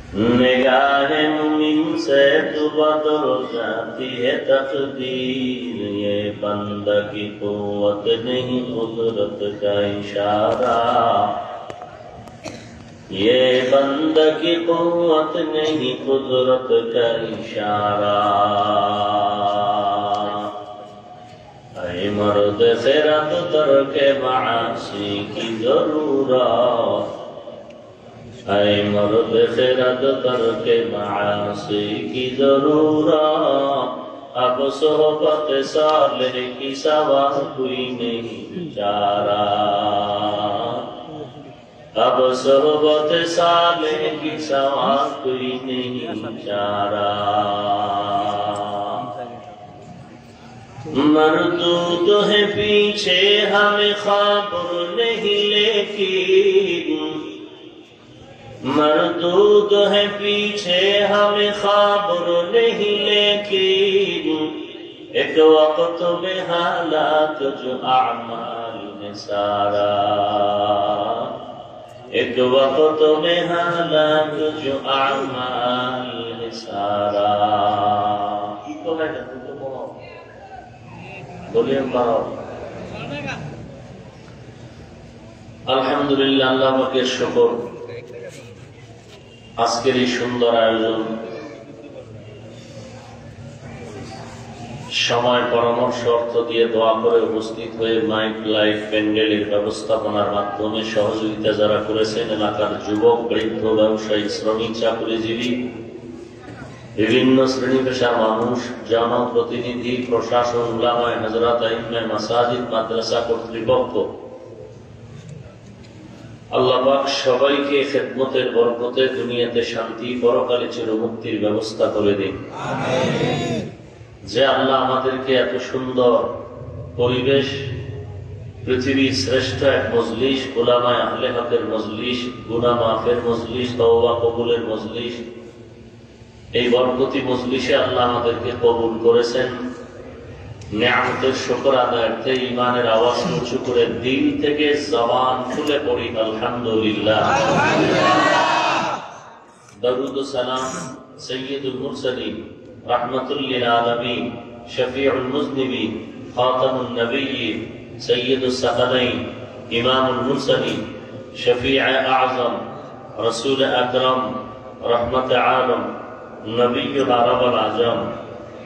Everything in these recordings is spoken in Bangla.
निगाह मुमिन से तू बदल जाती है तकदीर, ये बंदा की कुव्वत नहीं कुदरत का इशारा, ये बंदा की कुव्वत नहीं कुदरत का इशारा। ऐ मर्द खिरत तरके मासी की जरूरत, ऐ मर्द खिरत तरके मासी की जरूरत, अब सोहबत सालेह की सवा कोई नहीं बेचारा, अब सोहबत सालेह की सवा कोई नहीं बेचारा। मरदूद है पीछे हमें खबर नहीं लेकिन, मरदूद है पीछे हमें खबर नहीं लेकिन, एक वक्त में हालात जो आमाल में सारा, एक वक्त में हालात जो आमाल में सारा। আলহামদুলিল্লাহ, আল্লাহ পাকের শুকর, আজকের এই সুন্দর আয়োজন, সময় পরামর্শ অর্থ দিয়ে দোয়া করে উপস্থিত হয়ে মাইক লাইভ প্যান্ডেলের ব্যবস্থাপনার মাধ্যমে সহযোগিতা যারা করেছেন, এলাকার যুবক, বৃদ্ধ, ব্যবসায়ী, শ্রমিক, চাকরিজীবী, বিভিন্ন শ্রেণী পেশার মানুষ, জনপ্রতিনিধি, প্রশাসন, উলামায়ে হযরত, আইম্মায়ে মাসাজিদ, মাদ্রাসা কর্তৃপক্ষ, আল্লাহ পাক সবাইকে খেদমতের বরকতে দুনিয়াতে শান্তি, পরকালে চিরমুক্তির ব্যবস্থা করে দিন। আমিন। যে আল্লাহ আমাদেরকে এত সুন্দর পরিবেশ, পৃথিবীর শ্রেষ্ঠ এক মজলিস, উলামায়ে আহলে হকের মজলিস, গুনাহ মাফের মজলিস, তওবা কবুলের মজলিস, এই বরকতি মজলিসে আল্লাহ আমাদেরকে কবুল করেছেন। নিয়ামতের শুকর আদায়ার্থে ঈমানের আওয়াজ উঁচু করে দিল থেকে জবান খুলে পড়ি আলহামদুলিল্লাহ। দরুদ ও সালাম সাইয়্যিদুল মুরসালিন, রাহমাতুল লিল আলামিন, শফিউল মুযনিবিন, খাতামুন নবিয়্যিন, সাইয়্যিদুস সাকালাইন, ইমামুল মুরসালিন, শফিউ আযম, রাসূল আকরাম, রহমত আলম, নবিয়ুল আরব আল আজম,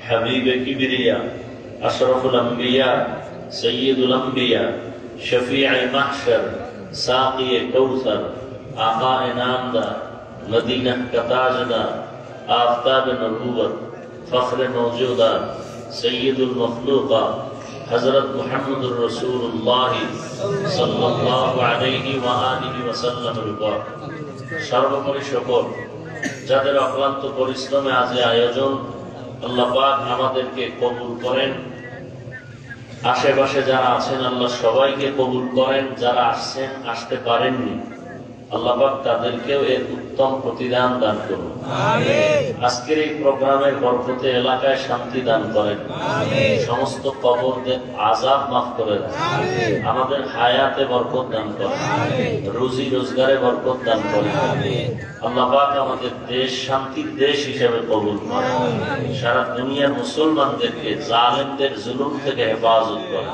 হাবিব কিবরিয়া, আশরাফুল আম্বিয়া, সৈয়দুল আম্বিয়া, শফিউ মাহশর, সাকি কৌসর, আকা নামদার, মদিনা का ताजदार, आफताब नबूवत, फख्र मौजूदात, सय्यदुल मखलूकात, हजरत मुहम्मदुर रसूलुल्लाह सल्लल्लाहु अलैहि व आलिहि वसल्लमेর উপর সর্বোপরি শুকর, যাদের অক্লান্ত পরিশ্রমে আজ আয়োজন, আল্লাহ পাক আমাদেরকে কবুল করেন। আশেপাশে যারা আছেন আল্লাহ সবাইকে কবুল করেন, যারা আসছেন, আসতে পারেননি, আল্লাহ পাক তাদেরকেও এর উত্তম প্রতিদান দান করুন। আমিন। আজকের এই প্রোগ্রামের বরকতে এলাকায় শান্তি দান করেন, সমস্ত কবরদের আযাব মাফ করে দেন, আমাদের হায়াতে বরকত দান করেন, রুজি রোজগারে বরকত দান করেন। আল্লাহ পাক আমাদের দেশ শান্তির দেশ হিসেবে কবুল করেন, সারা দুনিয়ার মুসলমানদেরকে জালেমদের জুলুম থেকে হেফাজত করেন।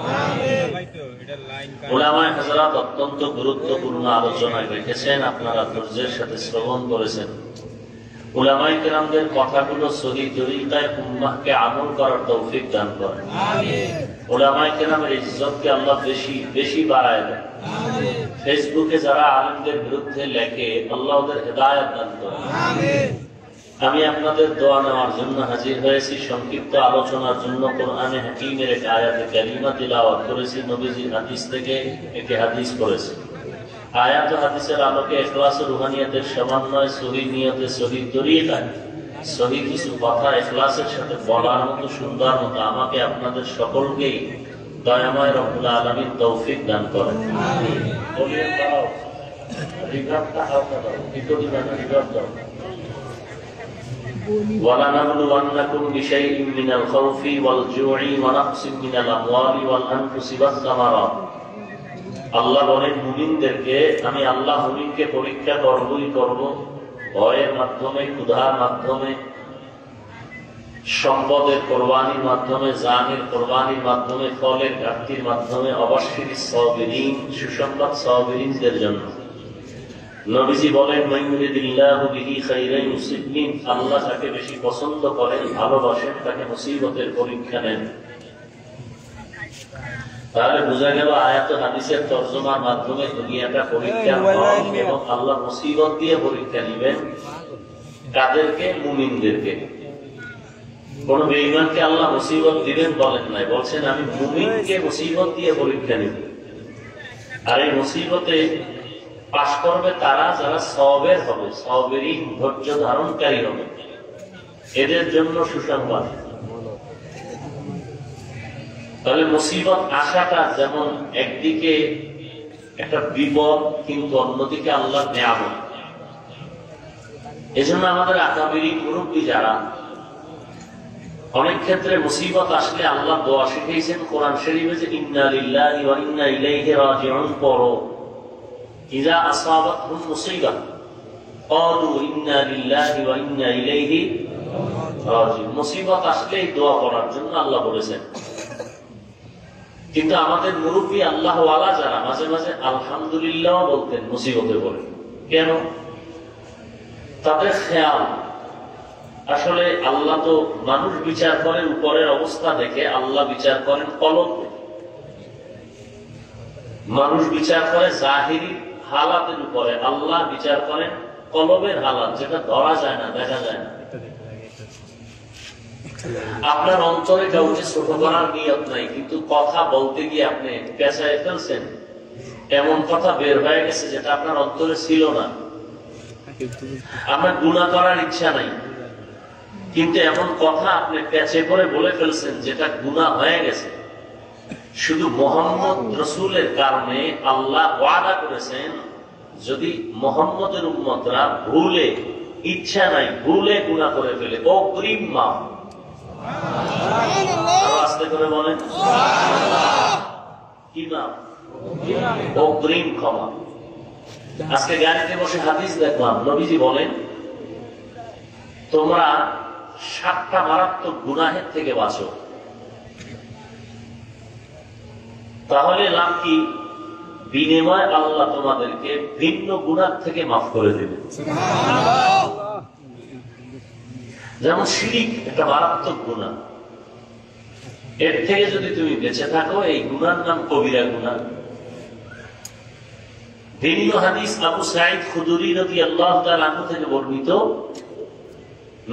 উলামায়ে হযরত অত্যন্ত গুরুত্বপূর্ণ আলোচনায় রেখেছেন, আপনারা ধৈর্যের সাথে শ্রবণ করেছেন। উলামায়ে কেরামদের কথাগুলো সহিহ তরিকায় উম্মাহকে আমল করার তৌফিক দান করেন। আমিন। উলামায়ে কেরামের ইজ্জতকে আল্লাহ বেশি বেশি বাড়ায় দেন। আমিন। ফেসবুকে যারা আলেমদের বিরুদ্ধে লেখে, আল্লাহ ওদের হেদায়েত দান করেন। আমিন। আমি আপনাদের দোয়া নেওয়ার জন্য হাজির হয়েছি। সংক্ষিপ্ত আলোচনার জন্য কোরআনে হাকিমের এক আয়াতে কারিমা তিলাওয়াত করেছি, নবীজির হাদিস থেকে একটি হাদিস পড়েছি। আয়াত ও হাদিসের আলোকে ইখলাস ও রুহানিয়াতের সমন্বয়, সহিহ নিয়তে, সহিহ তরিকায়, সহিহ কিছু কথা ইখলাসের সাথে বলার মতো, সুন্দর মতো আমাকে আপনাদের সকলকেই দয়াময় রব্বুল আলামিন তৌফিক দান করেন। আমিন। বলিয়ে দাও, রিগাবটা হালকা দাও, ভিতরি মানে রিগাব দাও। وَلَنَبْلُوَنَّكُمْ بِشَيْءٍ مِّنَ الْخَوْفِ وَالْجُوعِ وَنَقْصٍ مِّنَ الْأَمْوَالِ وَالْأَنفُسِ وَالثَّمَرَاتِ। আল্লাহ বলেন মুমিনদেরকে, আমি আল্লাহ মুমিনকে পরীক্ষা করবই করব, ভয়ের মাধ্যমে, ক্ষুধার মাধ্যমে, সম্পদের কোরবানির মাধ্যমে, জানের কোরবানির মাধ্যমে, ফলের ঘাটতির মাধ্যমে, অবশ্যই সাবিরিন, সুসংবাদ সাবিরিনদের জন্য। নবীজি বলেন, মাইয়ুরিদিল্লাহু বিহি খাইরান ইউসিবহি, আল্লাহ যাকে বেশি পছন্দ করেন, ভালোবাসেন, তাকে মুসিবতের পরীক্ষা নেন। তাহলে বোঝা গেল আয়াত হাদিসের তরজমার মাধ্যমে দুনিয়াটা পরীক্ষা হয় এবং আল্লাহ মুসিবত দিয়ে পরীক্ষা নেবেন কাদেরকে? মুমিনদেরকে। কোন বেঈমানকে আল্লাহ মুসিবত দিবেন বলেন নাই, বলছেন আমি মুমিনকে মুসিবত দিয়ে পরীক্ষা নিব। আর এই মুসিবতে পাশ করবে তারা যারা সওয়াবের হবে, সাবিরিন, ধৈর্য ধারণকারী হবে, এদের জন্য সুসংবাদ। তাহলে মুসিবত আসাটা যেমন একদিকে একটা বিপদ, কিন্তু অন্যদিকে আল্লাহর নিয়ামত। এজন্য আমাদের আকাবিরি মুরব্বী যারা অনেক ক্ষেত্রে মুসিবত আসলে আল্লাহ দোয়া শিখিয়েছেন কোরআন শরীফে যে ইন্না লিল্লাহি ওয়া ইন্না ইলাইহি রাজিউন পড়ো। ইযা আসাবাতহুম মুসিবাহ ক্বালু ইন্না লিল্লাহি ওয়া ইন্না ইলাইহি রাজিউন। মুসিবত আসলেই দোয়া করার জন্য আল্লাহ বলেছেন। কিন্তু আমাদের মুরব্বী আল্লাহ ওয়ালা যারা মাঝে মাঝে আলহামদুলিল্লাহ বলতেন মুসিবতে পড়ে। কেন? তাদের খেয়াল আসলে আল্লাহ তো মানুষ বিচার করেন উপরের অবস্থা দেখে, আল্লাহ বিচার করেন কলব। মানুষ বিচার করে জাহিরি হালাতের উপরে, আল্লাহ বিচার করেন কলবের হালাত, যেটা ধরা যায় না, দেখা যায় না। আপনার অন্তরে কাউকে ছোট করার নিয়ত নাই, কিন্তু কথা বলতে গিয়ে আপনি পেঁচায় ফেলছেন, এমন কথা বের হয়ে গেছে যেটা আপনার অন্তরে ছিল না। আপনার গুনাহ করার ইচ্ছা নাই, কিন্তু এমন কথা আপনি পেঁচে করে বলে ফেলছেন যেটা গুনাহ হয়ে গেছে। শুধু মুহাম্মদ রাসূলের কারণে আল্লাহ ওয়াদা করেছেন, যদি মুহাম্মদের উম্মতরা ভুলে, ইচ্ছা নাই, ভুলে গুনাহ করে ফেলে, অগ্রিম মাফ। আস্তে করে বলেন, কি মাফ? অগ্রিম ক্ষমা। আজকে গাড়িতে বসে হাদিস দেখলাম, নবীজি বলেন তোমরা 7টা মারাত্মক গুনাহের থেকে বাঁচো, তাহলে লাভ কি? বিনিময় আল্লাহ তোমাদেরকে ভিন্ন গুনাহ থেকে মাফ করে দেবে। যেমন শিরিক একটা মারাত্মক গুনাহ, এর থেকে যদি তুমি বেঁচে থাকো, এই গুনার নাম কবিরা গুনাহ। ভিন্ন হাদিস আবু সাঈদ খুদরি রাদিয়াল্লাহু তাআলা আনহু থেকে বর্ণিত,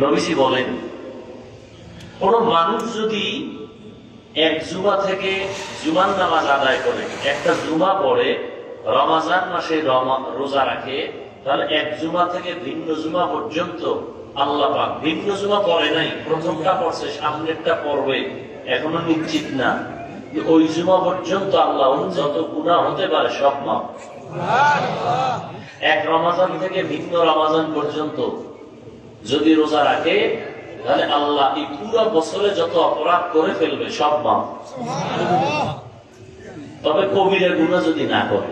নবীজি বলেন কোন মানুষ যদি এক জুমা থেকে জুমার নামাজ আদায় করে, একটা জুমা পড়ে, রমজান মাসে রোজা রাখে, তাহলে এক জুমা থেকে ভিন্ন জুমা পর্যন্ত আল্লাহ পাক, ভিন্ন জুমা পড়ে নাই, প্রথমটা পড়ছে, সামনেরটা পড়বে, এখনো নিশ্চিত না, ওই জুমা পর্যন্ত আল্লাহ যত গুনাহ হতে পারে সব মাফ। এক রমজান থেকে ভিন্ন রমজান পর্যন্ত যদি রোজা রাখে, তাহলে আল্লাহ এই পুরো বছরে যত অপরাধ করে ফেলবে সব মাফ। তবে কবিরা গুনাহ যদি না করে,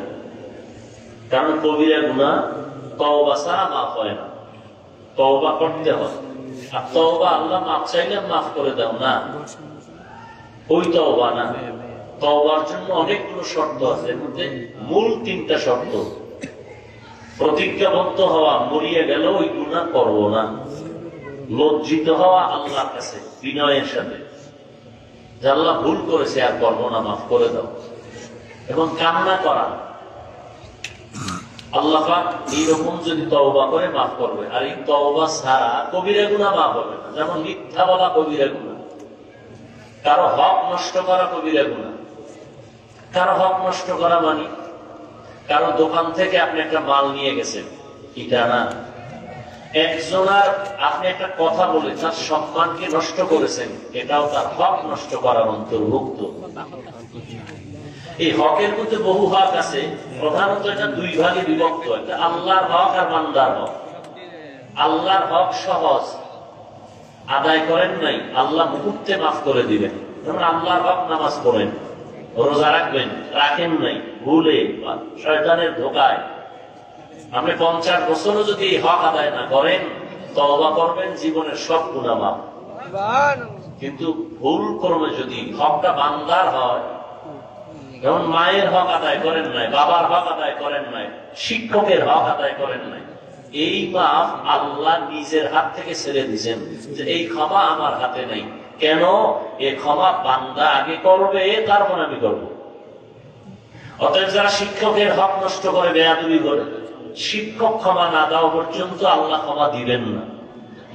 কারণ কবিরা গুনাহ তওবা ছাড়া মাফ হয় না, তওবা করতে হয়। আর তওবা আল্লাহ মাফ চাইলে মাফ করে দাও না, ওই তওবা না। তওবার জন্য অনেকগুলো শর্ত আছে, এর মধ্যে মূল 3টা শর্ত। প্রতিজ্ঞাবদ্ধ হওয়া, মরিয়া গেল ওই গুনাহ করব না। লজ্জিত হওয়া আল্লাহর কাছে বিনয়ের সাথে, যে আল্লাহ ভুল করেছে, আর করব না, মাফ করে দাও। এবং কান্না করা, আল্লাহ পাক এইরকম যদি তওবা করে মাফ করবে। আর এই তওবা ছাড়া কবিরা গুনাহ মাফ হবে না। যেমন মিথ্যা বলা কবিরা গুনাহ, কারো হক নষ্ট করা কবিরা গুনাহ। কারো হক নষ্ট করা মানে কারো দোকান থেকে আপনি একটা মাল নিয়ে গেছেন, এটা না। একজনের আপনি একটা কথা বলে তার সম্মানকে নষ্ট করেছেন, এটাও তার হক নষ্ট করার অন্তর্ভুক্ত। এই হকের মধ্যে বহু হক আছে, প্রধানত এটা 2 ভাগে বিভক্ত। একটা আল্লাহর হক আর বান্দার হক। আল্লাহর হক সহজ, আদায় করেন নাই, আল্লাহ মুহূর্তে মাফ করে দিবেন। যেমন আল্লাহর হক নামাজ পড়েন, রোজা রাখবেন, রাখেন নাই, ভুলে, শয়তানের ধোকায়, আপনি 50 বছরও যদি হক আদায় না করেন, তওবা করবেন, জীবনের সব গুনাহ মাফ। কিন্তু ভুল কর্মে যদি হকটা বান্দার হয়, যেমন মায়ের হক আদায় করেন নাই, বাবার হক আদায় করেন নাই, শিক্ষকের হক আদায় করেন নাই, এই মাফ আল্লাহ নিজের হাত থেকে ছেড়ে দিয়েছেন যে এই ক্ষমা আমার হাতে নেই। কেন? এই ক্ষমা বান্দা আগে করবে, তারপর আমি করবো। অতএব যারা শিক্ষকের হক নষ্ট করে, বেয়াদবি করে, শিক্ষক ক্ষমা না দেওয়া পর্যন্ত আল্লাহ ক্ষমা দিবেন না।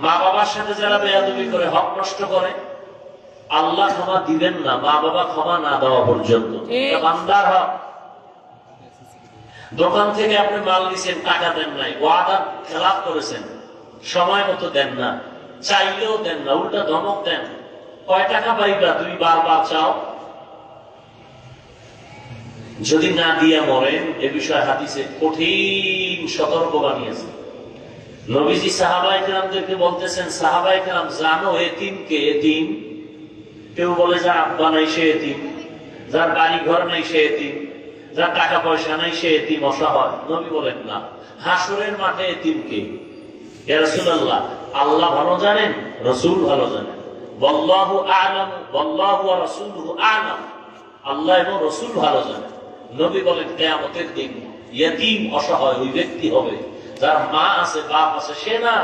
মা বাবার সাথে যারা বেয়াদবি করে, হক নষ্ট করে, আল্লাহ ক্ষমা দিবেন না মা বাবা ক্ষমা না দেওয়া পর্যন্ত। বান্দার হক। দোকান থেকে আপনি মাল দিচ্ছেন, টাকা দেন নাই, ওয়াদা খেলাপ করেছেন, সময় মতো দেন না, চাইলেও দেন না, উল্টা ধমক দেন, কয় টাকা পাইবা, তুমি বারবার চাও। যদি না দিয়া মরেন, এ বিষয়ে হাদিসে কঠিন সতর্ক বানিয়েছে। নবীজি সাহাবায়ে কেরামদেরকে বলতেছেন, সাহাবায়ে কেরাম জানো এতিমকে? এতিম কেউ বলে যার আব্বা নাই সে এতিম, যার বাড়ি ঘর নাই সে এতিম, যার টাকা পয়সা নাই সে এতিম, অসহায়। নবী বলেন না, হাসরের মাঠে এতিমকে। ইয়া রাসূলুল্লাহ, আল্লাহ ভালো জানেন, রাসূল ভালো জানেন। ওয়াল্লাহু আ'লাম ওয়াল্লাহু ওয়া রাসূলুহু আ'লাম। আল্লাহ এবং রাসূল ভালো জানেন। নবী বলেন, কিয়ামতের দিন ইয়তীম অসহায় ওই ব্যক্তি হবে যার মা আছে, বাপ আছে, সে না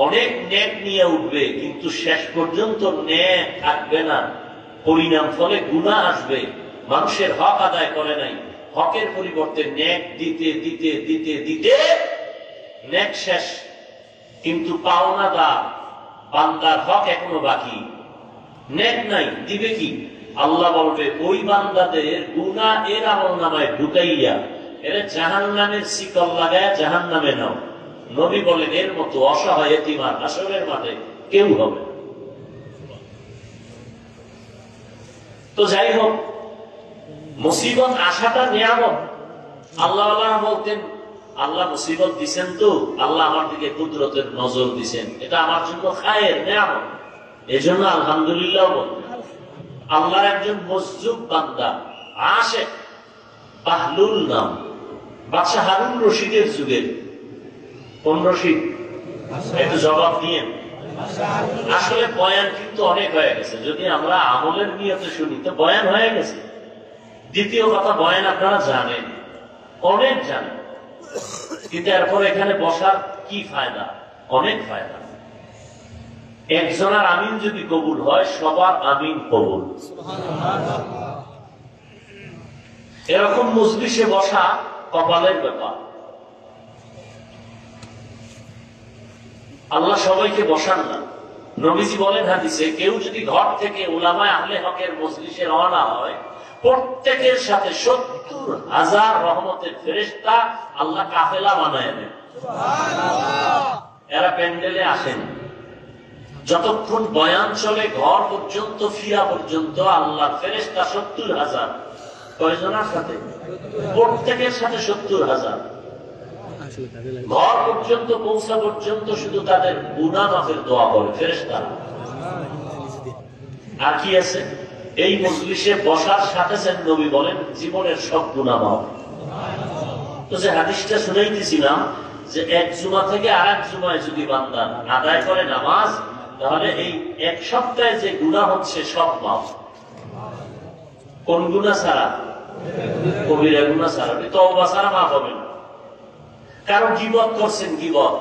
অনেক নেক নিয়ে উঠবে, কিন্তু শেষ পর্যন্ত নেক থাকবে না, পরিণাম ফলে গুনাহ আসবে। মানুষের হক আদায় করে নাই, হকের পরিবর্তে নেক দিতে দিতে দিতে দিতে নেক শেষ, কিন্তু পাওনাদার বান্দার হক এখনো বাকি, নেক নাই, দিবে কি? আল্লাহ বলবে ওই বান্দাদের গুনাহ এর আমলনামায় ঢুকাইয়া এর জাহান্নামের শিকল লাগায় জাহান্নামে নাও। নবী বলেন, এর মতো অসহায় এতিম আর হাসরের মাঠে কেউ হবে। তো যাই হোক, মুসিবত আসাটা নিয়ামত। আল্লাহ বলতেন, আল্লাহ মুসিবত দিছেন তো, আল্লাহ আমার দিকে কুদরতের নজর দিছেন, এটা আমার জন্য খায়ের, নিয়ামত, এজন্য আলহামদুলিল্লাহ বলতেন। আল্লাহর একজন মজজুব বান্দা, আশিক, বাহলুল নাম, বাদশাহ হারুন রশিদের যুগের। কোন রশিদ? একটু জবাব দিয়েন। আসলে বয়ান কিন্তু অনেক হয়ে গেছে, যদি আমরা আমলের নিয়তে শুনি তো বয়ান হয়ে গেছে। দ্বিতীয় কথা, বয়ান আপনারা জানেন, অনেক জানেন, কিন্তু এরপর এখানে বসার কি ফায়দা? অনেক ফায়দা। একজনের আমিন যদি কবুল হয়, সবার আমিন কবুল। এরকম মজলিসে বসা কপালের ব্যাপার। আল্লাহ সবাইকে বসান না। নবীজি বলেন হাদিসে, কেউ যদি ঘর থেকে উলামায়ে আহলে হকের মজলিসে রওনা হয়, প্রত্যেকের সাথে ৭০,০০০ রহমতের ফেরেশতা আল্লাহ কাফেলা বানায় দেন। এরা প্যান্ডেলে আসেন, যতক্ষণ বয়ান চলে ঘর পর্যন্ত ফিরা পর্যন্ত আল্লাহর ফেরেশতা ৭০,০০০। কয়জনের সাথে? প্রত্যেকের সাথে ৭০,০০০। ঘর পর্যন্ত পৌঁছা পর্যন্ত শুধু তাদের গুনাহ মাফের দোয়া করে ফেরেশতা। আর কি আছে? এই মজলিসে বসার সাথে সাথে নবী বলেন জীবনের সব গুনাহ মাফ। তো যে হাদিসটা শুনাইতেছিলাম, যে এক জুমা থেকে আর এক জুমায় যদি বান্দা আদায় করে নামাজ, তাহলে এই এক সপ্তাহে যে গুনাহ হচ্ছে সব মাফ। কোন গুনাহ ছাড়া? কবিরা গুনাহ ছাড়া। তওবা ছাড়া মাফ হবে না। কারণ গীবত করছেন, গীবত,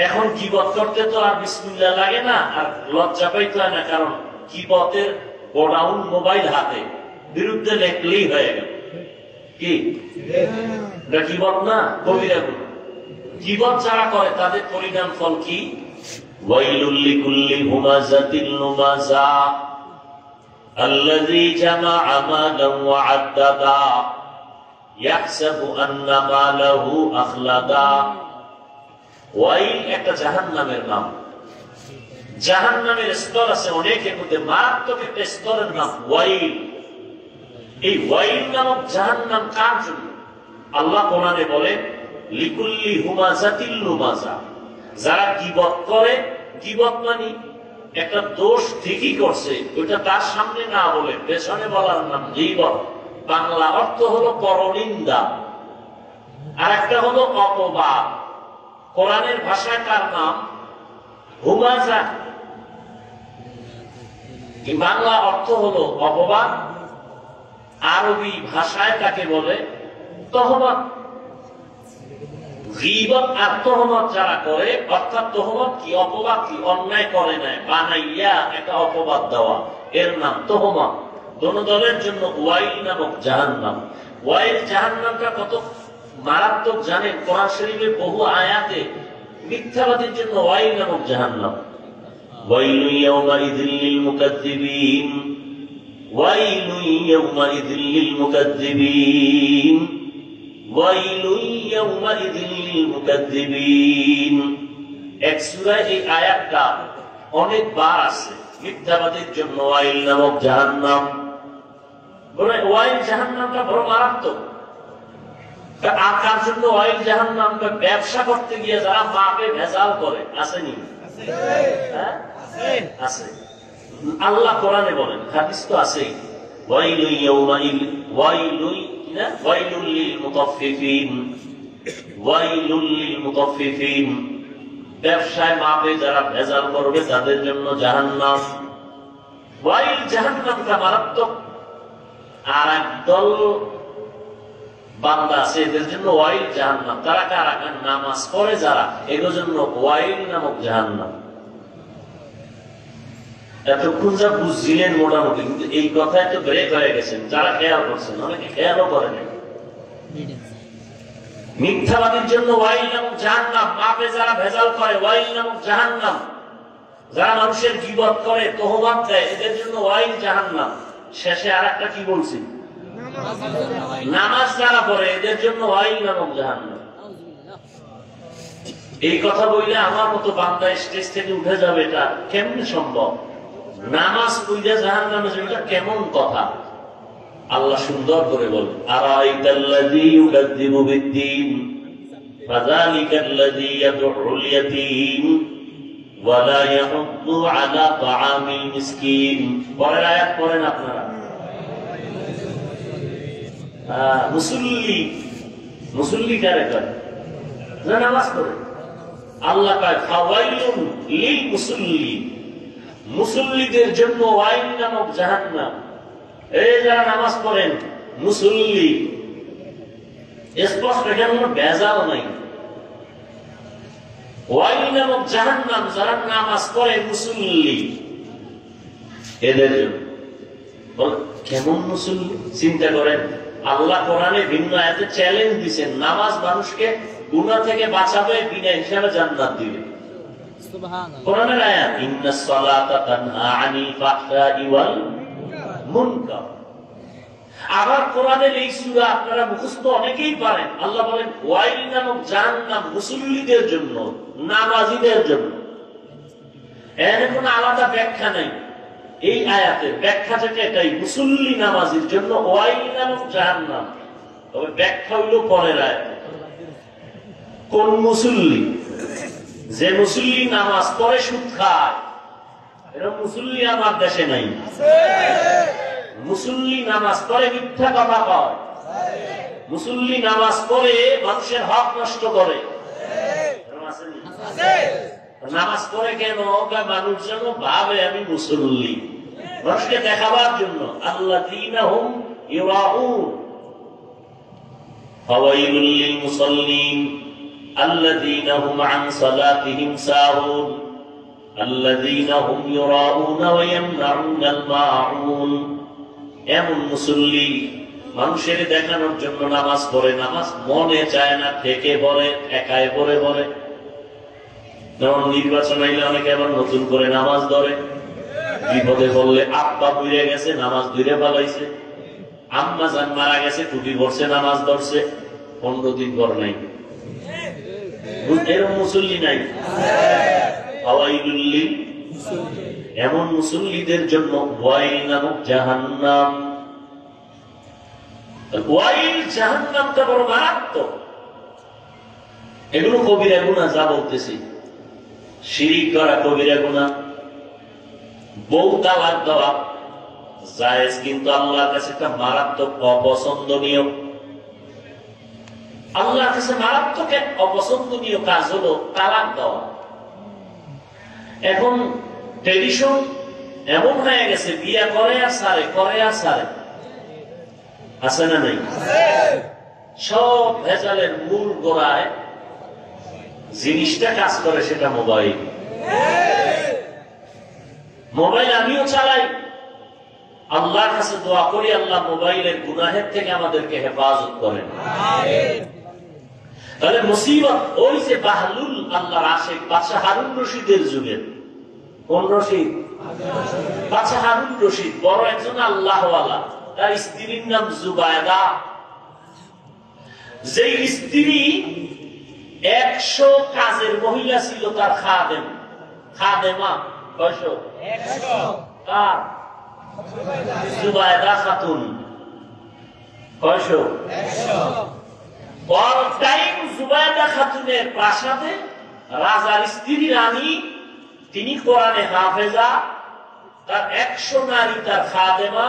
এখন গীবত করতে তো আর বিসমিল্লাহ লাগে না, আর লজ্জা পাইতে হয় না, কারণ গীবতের গোডাউন মোবাইল হাতে, বিরুদ্ধে লেখলেই হয়ে গেল। কি গীবত না, কবিরা গুনাহ। গীবত যারা করে তাদের পরিণাম ফল কি? ওয়াইলুল লিকুল্লি হুমাযাতিল লুমাযা আল্লাযী জামাআ মালান ওয়া আদ্দাদা ইয়াহসাবু আন্না মালাহু আখলাদা। ওয়াইল একটা জাহান্নামের নাম। জাহান্নামের স্তর আছে অনেকের মধ্যে, মারাত্মক একটা স্তরের নাম ওয়াইল। এই ওয়াইল নামক জাহান্নাম কার জন্য? আল্লাহ কোরআনে বলে, লিকুল্লি হুমাযাতিল লুমাযা, যারা গীবত করে। গীবত মানে একটা দোষ ঠিকই করছে, ওইটা তার সামনে না বলে পেছনে বলার নাম গীবত। বাংলা অর্থ হলো পরনিন্দা। আর একটা হলো অপবাদ। কোরআনের ভাষায় তার নাম হুমাজা, বাংলা অর্থ হলো অপবাদ, আরবি ভাষায় তাকে বলে তহমত। গীবত আর তহমত যারা করে, অর্থাৎ তহমত কি, অপবাদ কি, অন্যায় করে নাই বানাইয়া একটা অপবাদ দেওয়া, এর নাম তহমত। দোনো দলের জন্য ওয়াইল নামক জাহান্নাম। ওয়াইল জাহান্নামটা কত মারাত্মক জানেন? কোরআন শরীফের বহু আয়াতে মিথ্যাবাদীর জন্য ওয়াইল নামক জাহান্নাম। ওয়াইলু ইয়াউমাইযিল লিল মুকাজ্জিবিন, ওয়াইলু ইয়াউমাইযিল লিল মুকাজ্জিবিন, ওয়াইলু ইয়াউমাইযিল লিল মুকাজ্জিবিন। এক সূরায় এই আয়াতটা অনেকবার আছে। মিথ্যাবাদীর জন্য ওয়াইল নামক জাহান্নাম। ওয়াইল জাহান্নামটা বড় মারাত্মক। আর কার জন্য ওয়াইল জাহান্নাম? ব্যবসা করতে গিয়ে যারা মাপে ভেজাল করে, আসেনি? আছে। আল্লাহ কোরআনে বলেন, হাদিস তো আছেই, ওয়াইলু ইয়াউমাইল ওয়াইলু ওয়াইলুল লিল মুতাফফিফিন, ওয়াইলুল লিল মুতাফফিফিন। ব্যবসায় মাপে যারা ভেজাল করবে তাদের জন্য জাহান্নাম। ওয়াইল জাহান্নামটা মারাত্মক। আর একদল বান্দা আছে, এদের জন্য ওয়াইল জাহান্নাম। তারা কারা? নামাজ পড়ে যারা, এদের জন্য ওয়াইল নামক জাহান্নাম। এতক্ষণ যা বুঝছিলেন মোটামুটি, কিন্তু এই কথায় তো ব্রেক হয়ে গেছেন। যারা খেয়াল করছেন, অনেকে খেয়ালও করে নাই। মিথ্যাবাদীর জন্য ওয়াইল নামক জাহান্নাম। মাপে যারা ভেজাল করে, ওয়াইল নামক জাহান্নাম। যারা মানুষের গীবত করে, তহমত দেয়, এদের জন্য ওয়াইল জাহান্নাম। শেষে আর একটা কি বলছি? নামাজ যারা পড়ে, এদের জন্য ওয়াইল নামক জাহান্নাম। এই কথা বললে আমার মতো বান্দা স্টেজ থেকে উঠে যাবে, এটা কেমন সম্ভব? নামাজ পড়লে জাহান্নামে যাবে, এটা কেমন কথা? আল্লাহ সুন্দর করে বলেন, আরাইতাল্লাযী ইউকাযযিবু বিদ্দীন ফাযালিকাল্লাযী ইয়াদউল ইয়াতীম ওয়া লা ইয়াহুদ্দু আলা তাআমিল মিসকিন। পরের আয়াত পড়েন আপনারা। মুসল্লি, মুসল্লি কারে করে? যারা নামাজ পড়ে। আল্লাহ কয় ফাওয়াইলুন লিল মুসল্লিন, মুসল্লিদের জন্য ওয়াইল নামক জাহান্নাম। এই যারা নামাজ পড়েন মুসল্লি, স্পষ্ট, এখানে কোনো ভেজাল নাই। ওয়াইল নামক জাহান্নাম যারা নামাজ পড়ে মুসল্লি, এদের জন্য। কেমন মুসল্লি? চিন্তা করেন। আল্লাহ কোরআনে ভিন্ন আয়াতে চ্যালেঞ্জ দিয়েছেন, নামাজ মানুষকে গুনাহ থেকে বাঁচাবে, বিনা হিসাবে জান্নাত দিবে। সুবহানাল্লাহ। কোরআনের আয়াত, ইন্নাস সালাতা তানহা আনিল ফাহশাই ওয়াল মুনকার। আবার কোরআনের এই সূরা আপনারা মুখস্থ অনেকেই পারেন। আল্লাহ বলেন ওয়াইল নামক জাহান্নাম মুসল্লিদের জন্য, নামাজীদের জন্য। এর কোনো আলাদা ব্যাখ্যা নাই। এই আয়াতের ব্যাখ্যা থেকে এটাই, মুসল্লি নামাজীর জন্য ওয়াইল নামক জাহান্নাম। তবে ব্যাখ্যা হইল পরের আয়াতে। কোন মুসল্লি? যে মুসল্লি নামাজ পড়ে সুদ খায়, এরকম মুসল্লি আমার দেশে নাই। মুসল্লি নামাজ পড়ে মিথ্যা কথা কয়, মুসল্লি নামাজ পড়ে মানুষের হক নষ্ট করে। নামাজ পড়ে কেন? মানুষ যেন ভাবে আমি মুসল্লি, মানুষকে দেখাবার জন্য। আল্লাযীনা হুম ইউরাউন ফাওয়াইলুল লিল মুসাল্লিন আল্লাযীনা হুম আন সালাতিহিম সাহুন আল্লাযীনা হুম ইউরাউন ওয়া ইয়ামনাউনাল মাউন। এমন মুসল্লি মানুষের দেখানোর জন্য নামাজ পড়ে, নামাজ মনে চায় না, থেকে পড়ে, একাই পড়ে পড়ে। যেমন নির্বাচন আইলে অনেকে আবার নতুন করে নামাজ ধরে। বিপদে পড়লে আব্বা বুঝে গেছে, নামাজ ধরে পালাইছে। আম্মা জান মারা গেছে, টুপি পড়ছে, নামাজ ধরছে, 15 দিন পর নাই। এরকম মুসল্লি নাই। এমন মুসল্লিদের জন্য ওয়াইল নামক জাহান্নাম। ওয়াইল জাহান্নামটা বড় মারাত্মক। এগুলো কবিরা গুনাহ, যা বলতেছি। শিরিক করা কবিরা গুনাহ, বউ তালাক দেওয়া জায়েজ, কিন্তু আল্লাহর কাছে একটা মারাত্মক অপছন্দনীয়। আল্লাহর কাছে মারাত্মক এক অপছন্দনীয় কাজ হলো তালাক দেওয়া। এখন ট্রেডিশন এমন হয়ে গেছে, বিয়া করে আর সারে, করে আর সারে, আছে না নাই? সব ভেজালের মূল গোড়ায় জিনিসটা কাজ করে, সেটা মোবাইল। মোবাইল আমিও চালাই, আল্লাহর কাছে দোয়া করি আল্লাহ মোবাইলের গুনাহের থেকে আমাদেরকে হেফাজত করেন। তাহলে মুসিবত ওই যে বাহলুল আল্লাহর আশিক বাদশাহ হারুন রশিদের যুগের। কোন রশিদ? বাদশাহ হারুন রশিদ বড় একজন আল্লাহওয়ালা। তার স্ত্রীর নাম জুবায়দা। যেই স্ত্রী 100 কাজের মহিলা ছিল তার খাদেম, খাদেমা। কয়শো? 100। জুবায়দা খাতুন। কয়শো? 100। অল টাইম জুবায়দা খাতুনের প্রাসাদে রাজার স্ত্রী রানী, তিনি কোরআনে হাফেজা, তার 100 নারী তার খাদেমা।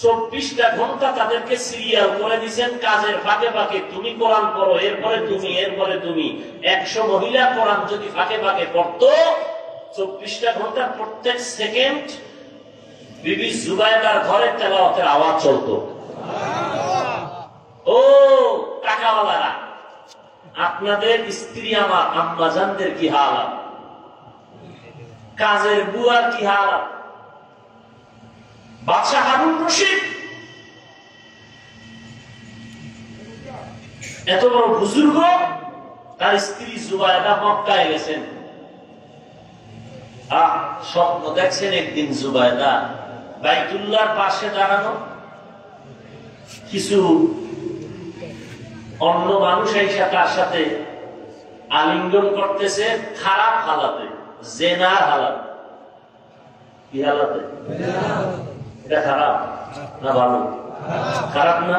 24টা ঘন্টা তাদেরকে সিরিয়াল করে দিচ্ছেন, কাজের ফাঁকে ফাঁকে তুমি কোরআন পড়ো, এরপরে তুমি, এরপরে তুমি। 100 মহিলা কোরআন যদি ফাঁকে ফাঁকে পড়তো, 24টা ঘন্টা প্রত্যেক সেকেন্ড বিবি জুবায়দার ঘরে তেলাওয়াতের আওয়াজ চলতো। ও টাকাওয়ালারা, আপনাদের স্ত্রী আমার আম্মাজানদের কি হালাত, কাজের বুয়ার কি হালাত। বাদশাহ হারুন রশিদ এত বড় বুজুর্গ, তার স্ত্রী জুবায়দা মক্কায় গেছেন। স্বপ্ন দেখছেন একদিন জুবায়দা বাইতুল্লাহর পাশে দাঁড়ানো, কিছু অন্য মানুষ এসে তার সাথে আলিঙ্গন করতেছে, খারাপ হালাতে, জেনার হালাত। কি হালাতে? এটা খারাপ না ভালো? খারাপ না?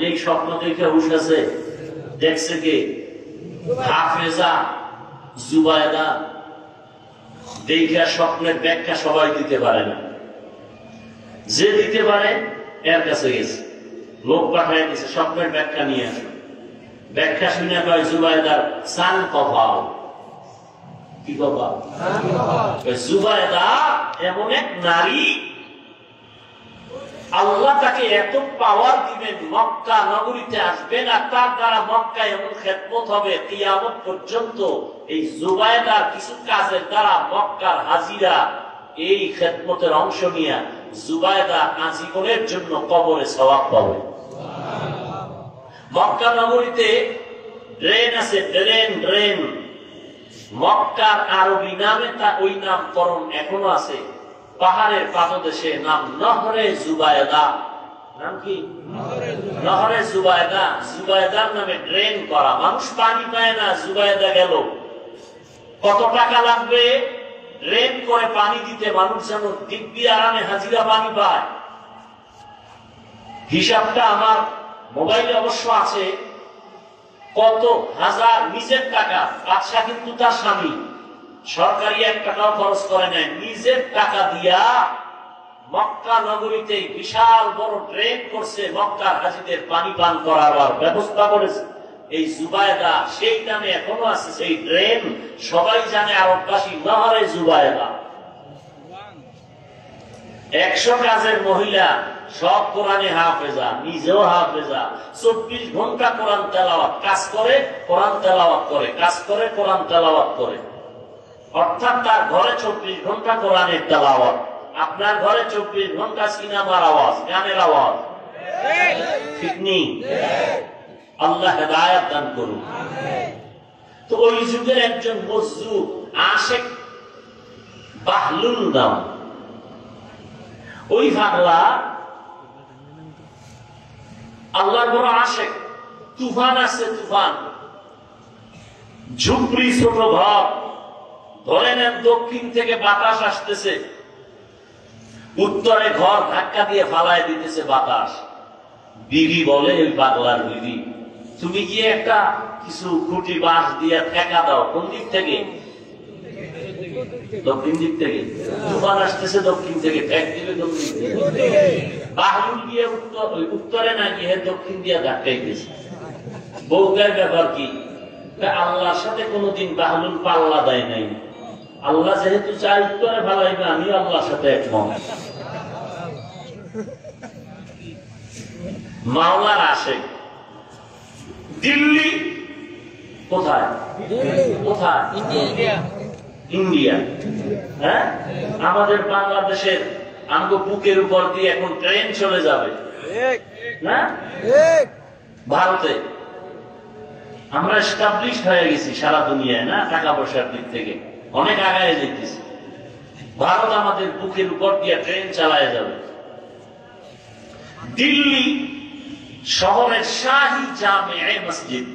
এই স্বপ্ন দেখে হুশ আছে। দেখছে কে? হাফেজা জুবায়দা। দেখা স্বপ্নের ব্যাখ্যা সবাই দিতে পারে না, যে দিতে পারে এর কাছে গেছে, লোক পাঠায় দিছে, স্বপ্নের ব্যাখ্যা নিয়ে আসে। ব্যাখ্যা শুনে কয় জুবায়দার সান কপাল। কি কপাল? জুবায়দা এমন এক নারী, আল্লাহ তাকে এত পাওয়ার দিবেন, মক্কা নগরীতে আসবেন আর তার দ্বারা মক্কায় এমন খেদমত হবে কিয়ামত পর্যন্ত। এই জুবায়দার কিছু কাজের দ্বারা মক্কার হাজিরা এই খেদমতের অংশ নিয়ে জুবায়দা আজীবনের জন্য কবরে সওয়াব পাবে। মক্কা নগরীতে ড্রেন আছে, ড্রেন। মক্কার আরবি নামে তা ওই নামকরণ এখনো আছে। পাহাড়ের পাদদেশে নাম নহরে জুবায়দা। নাম কি? নহরে জুবায়দা। জুবায়দার নামে ড্রেন করা, মানুষ পানি পায় না। জুবায়দা গেল, কত টাকা লাগবে ড্রেন করে পানি দিতে, মানুষ যেন দিব্যি আরামে হাজিরা পানি পায়। হিসাবটা আমার মোবাইলে অবশ্য আছে, কত হাজার নিজের টাকা। বাদশা কিন্তু তার স্বামী, সরকারি 1 টাকাও খরচ করে নাই, নিজের টাকা দিয়া মক্কা নগরীতে বিশাল বড় ড্রেন করছে, মক্কার হাজিদের পানি পান করার ব্যবস্থা করেছে। এই জুবায়দা সেই নামে এখনো আছে, সেই ড্রেন সবাই জানে, আরববাসী নহরে জুবায়দা। 100 কাজের মহিলা, সব কোরআনে হাফেজা, নিজেও হাফেজা। 24 ঘন্টা কোরআন তেলাওয়াত, কাজ করে কোরআন তেলাওয়াত করে, কাজ করে কোরআন তেলাওয়াত করে। অর্থাৎ তার ঘরে 24 ঘন্টা কোরআনের তেলাওয়াত। আপনার ঘরে 24 ঘন্টা সিনেমার আওয়াজ, গানের আওয়াজ, ঠিক নেই? আল্লাহ হেদায়েত দান করুন। তো ওই যুগের একজন মজদুর আশেক বাহলুল নাম, ওই পাগলা আল্লাহর বড় আশেক। তুফান আছে, তুফান, ঝুপড়ি, ছোট ঘর, ধরে নেন দক্ষিণ থেকে বাতাস আসতেছে, উত্তরে ঘর ধাক্কা দিয়ে ফালায় দিতেছে বাতাস। বিবি বলে, ওই পাগলার বিবি, তুমি গিয়ে একটা কিছু খুঁটি বাঁশ দিয়ে ঠেকা দাও। কোন দিক থেকে? দক্ষিণ দিক থেকে। তুফান আসতেছে দক্ষিণ থেকে, ঠেক দিবে দক্ষিণ থেকে। বাহলুল গিয়ে উত্তরে না গিয়ে দক্ষিণ দিয়ে ধাক্কাইতেছে। বউকার ব্যাপার কি? আল্লাহর সাথে কোনোদিন বাহলুল পাল্লা দেয় নাই। আল্লাহ যেহেতু চাই উত্তরে ভালাইবে, আমিও আল্লাহর সাথে একমত। মাওলার আশেক দিল্লি কোথায়? কোথায়? ইন্ডিয়া। হ্যাঁ, আমাদের বাংলাদেশের আমগো বুকের উপর দিয়ে এখন ট্রেন চলে যাবে না ভারতে। আমরা এস্টাবলিশ হয়ে গেছি সারা দুনিয়ায়, না টাকা পয়সার দিক থেকে অনেক আগায় যেতেছি। ভারত আমাদের বুকের উপর দিয়ে ট্রেন চালায় যাবে। দিল্লি শহরের শাহী জামে মসজিদ,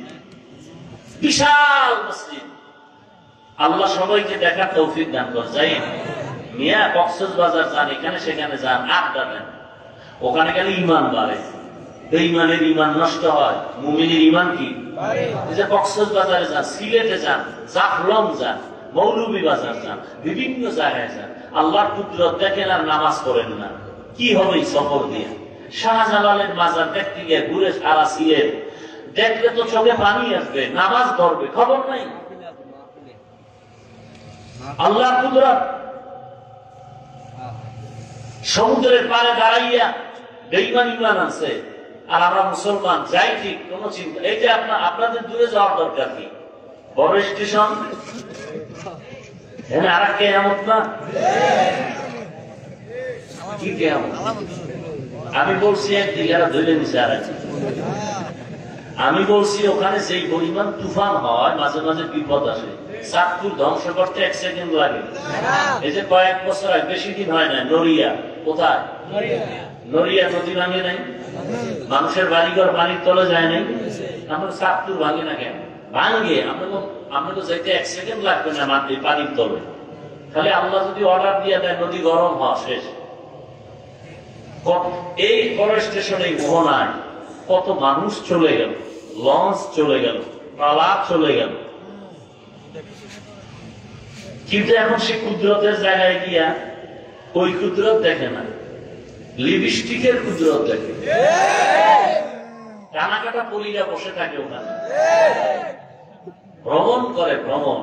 বিশাল মসজিদ। আল্লাহ সবাইকে দেখার তৌফিক দান করে। যাই মিয়া কক্সবাজার যান, এখানে সেখানে যান, আড্ডা দেন, ওখানে গেলে ইমান বাড়ে। বেঈমানের ইমান নষ্ট হয়, মুমিনের ইমান কি? এই যে কক্সবাজারে যান, সিলেটে যান, জাফলং যান, মৌলভীবাজার যান, বিভিন্ন জায়গায় যান, আল্লাহর কুদরত দেখেন আর নামাজ পড়েন না, কি হবে এই সফর দিয়ে? শাহজালালের মাজার দেখতে গিয়ে ঘুরে সারা সিলেট দেখলে তো চোখে পানি আসবে, নামাজ ধরবে, খবর নাই। আল্লাহর কুদরত সমুদ্রের পাড়ে দাঁড়াইয়া বেঈমান ইমান আছে, আর আমরা মুসলমান যাই ঠিক, কোন চিন্তা। এই যে আপনাদের দূরে যাওয়ার দরকার কি? বড় স্টেশন আর কেয়ামত না? কি কেয়ামত? আমি বলছি একদিকে, এরা ধরে নিছে আর আমি বলছি ওখানে যেই পরিমাণ তুফান হয়, মাঝে মাঝে বিপদ আসে। চাঁদপুর ধ্বংস করতে 1 সেকেন্ড লাগে। এই যে কয়েক বছর আগে, বেশি দিন হয় না, নড়িয়া কোথায়? নড়িয়া নদী ভাঙে নাই, মানুষের বাড়িঘর পানির তলে যায় নাই। আমরা চাঁদপুর ভাঙে না কেন? ভাঙে। আমরা তো যাইতে 1 সেকেন্ড লাগবে না মাটি পানির তলে। খালি আল্লাহ যদি অর্ডার দিয়ে দেয়, নদী গরম হওয়া শেষ। এই বড় স্টেশনে মোহনায় কত মানুষ চলে গেল, লঞ্চ চলে গেল, তালাব চলে গেল। কিন্তু এখন সে কুদরতের জায়গায় গিয়া ওই কুদরত দেখে না, লিপস্টিকের কুদরত দেখে। কানাকাটা পরিরা বসে থাকে ওখানে, ভ্রমণ করে, ভ্রমণ।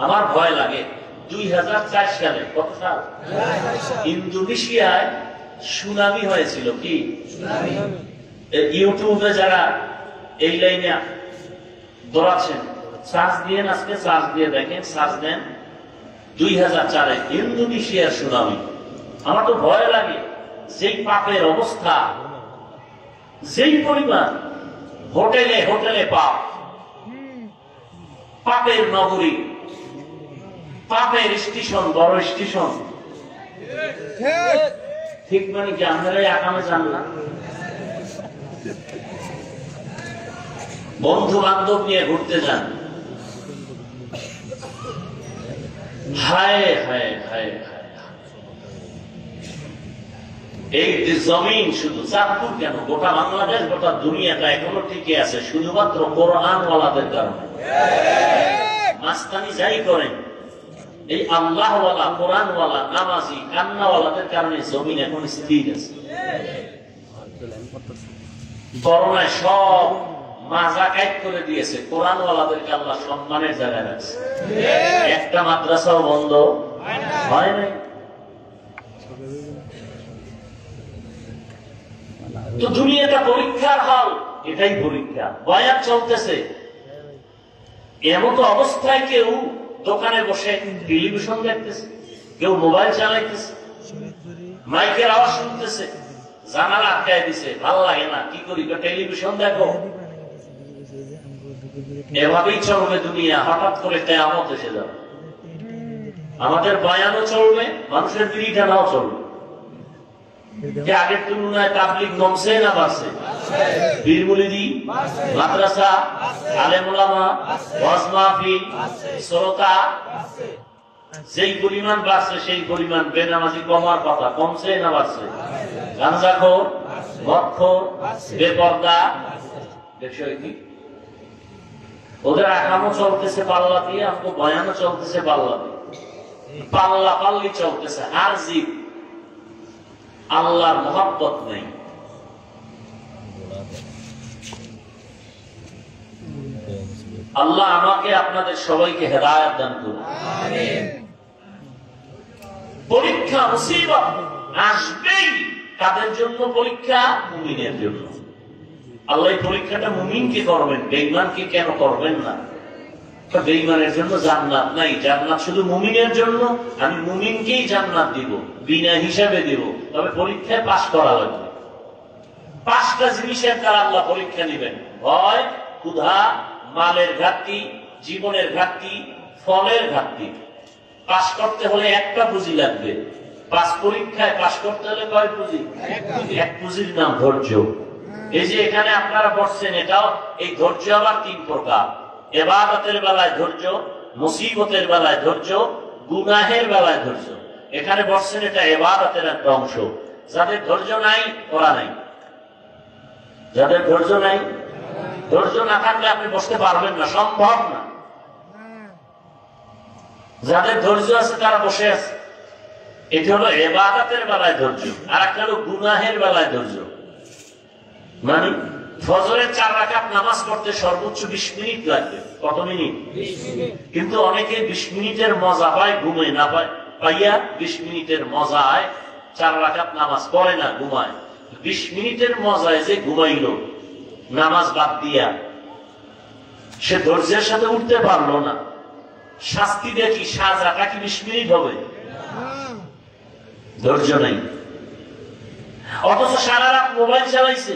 আমার ভয় লাগে। 2004 সালে, কত সাল? ইন্দোনেশিয়ায় সুনামি হয়েছিল। কি ইউটিউবে যারা এই লাইনে দৌড়াচ্ছেন, সার্চ দিয়ে আজকে সার্চ দিয়ে দেখেন, সার্চ দেন 2004-এ ইন্দোনেশিয়ার সুনামি। আমার তো ভয় লাগে, যেই পাপের অবস্থা, যেই পরিমাণ, হোটেলে হোটেলে পাপ, পাপের নগরী, পাপের স্টেশন, বড় স্টেশন। ঠিক মানে কি আপনারাই আকামে যান না? বন্ধু বান্ধব নিয়ে ঘুরতে যান, হায় হায় হায় হায়। এই জমিন শুধু চাঁদপুর কেন, গোটা বাংলাদেশ, গোটা দুনিয়াটা এখনো টিকে আছে শুধুমাত্র কোরআনওয়ালাদের কারণে। মাস্তানি যাই করেন, এই আল্লাহওয়ালা, কোরআনওয়ালা, নামাজি, কান্নাওয়ালাদের কারণে জমিন এখন স্থির আছে। করোনায় সব মাজা কাইট করে দিয়েছে, কোরআনওয়ালাদেরকে আল্লাহ সম্মানের জায়গায় রাখছে। একটা মাদ্রাসাও বন্ধ হয় নাই। তো দুনিয়াটা পরীক্ষার হল, এটাই পরীক্ষা। বয়ান চলতেছে, এমন তো অবস্থায় কেউ দোকানে বসে টেলিভিশন দেখতেছে, কেউ মোবাইল চালাইতেছে, মাইকের আওয়াজ শুনতেছে, জানালা আটকায় দিছে, ভালো লাগে না, কি করি, টেলিভিশন দেখো। এভাবেই চলবে দুনিয়া। হঠাৎ করে কিয়ামত এসে যাবে। আমাদের বয়ানও চলবে, মানুষের বিড়ি টানাও চলবে। আগের তুলনায় তাবলীগ কমছে না বাড়ছে? পীর মুরিদি, মাদ্রাসা, আলেম ওলামা, ওয়াজ মাহফিল, শ্রোতা যেই পরিমাণ বাড়ছে, সেই পরিমাণ বেনামাজি কমার কথা। কমছে না বাড়ছে? গাঁজাখোর, মদখোর, বেপরদা, বিষয় কি? ওদের আকামও চলতেছে পাল্লা দিয়ে, আমাকে বয়ানও চলতেছে পাল্লা দিয়ে, পাল্লা পাল্লি চলতেছে। আর জীব আল্লাহর মহব্বত নেই। আল্লাহ আমাকে আপনাদের সবাইকে হেদায়েত দান করুন। পরীক্ষা মুসিবত আসবেই। কাদের জন্য পরীক্ষা? মুমিনের জন্য। আল্লাহ এই পরীক্ষাটা মুমিনকে করবেন, বেঈমানকে কেন করবেন না? বেঈমানের জন্য জান্নাত নাই, জান্নাত শুধু মুমিনের জন্য। আমি মুমিনকেই জান্নাত দিব, বিনা হিসাবে দিব, তবে পরীক্ষায় পাশ করা লাগবে। 5টা জিনিসের দ্বারা আল্লাহ পরীক্ষা নেবেন। ভয়, ক্ষুধা, মালের ঘাটতি, জীবনের ঘাটতি, ফলের ঘাটতি। পাশ করতে হলে একটা পুঁজি লাগবে। পরীক্ষায় পাশ করতে হলে কয় পুঁজি? এক পুঁজির নাম ধৈর্য। এই যে এখানে আপনারা বসছেন, এটাও এই ধৈর্য আবার 3 প্রকার। ইবাদতের বেলায় ধৈর্য, মুসিবতের বেলায় ধৈর্য, গুনাহের বেলায় ধৈর্য। এখানে বসছেন, এটা ইবাদতের একটা অংশ। যাদের ধৈর্য নাই, ওরা নাই। যাদের ধৈর্য নাই, ধৈর্য না থাকলে আপনি বসতে পারবেন না, সম্ভব না। যাদের ধৈর্য আছে তারা বসে আছে। এটি হলো ইবাদতের বেলায় ধৈর্য। আর একটা হলো গুনাহের বেলায় ধৈর্য। মানে ফজরের 4 রাকাত নামাজ পড়তে সর্বোচ্চ 20 মিনিট লাগবে। কত মিনিট? 20 মিনিট। কিন্তু অনেকে 20 মিনিটের মজা পায়, ঘুমে না পাইয়া 20 মিনিটের মজায় 4 রাকাত নামাজ পড়ে না, ঘুমায়। 20 মিনিটের মজায় যে ঘুমাইল নামাজ বাদ দিয়া, সে ধৈর্যের সাথে উঠতে পারলো না। শাস্তি দেখি, সাজা কি 20 মিনিট হবে? ধৈর্য নেই। অথচ সারা রাত মোবাইল চালাইছে,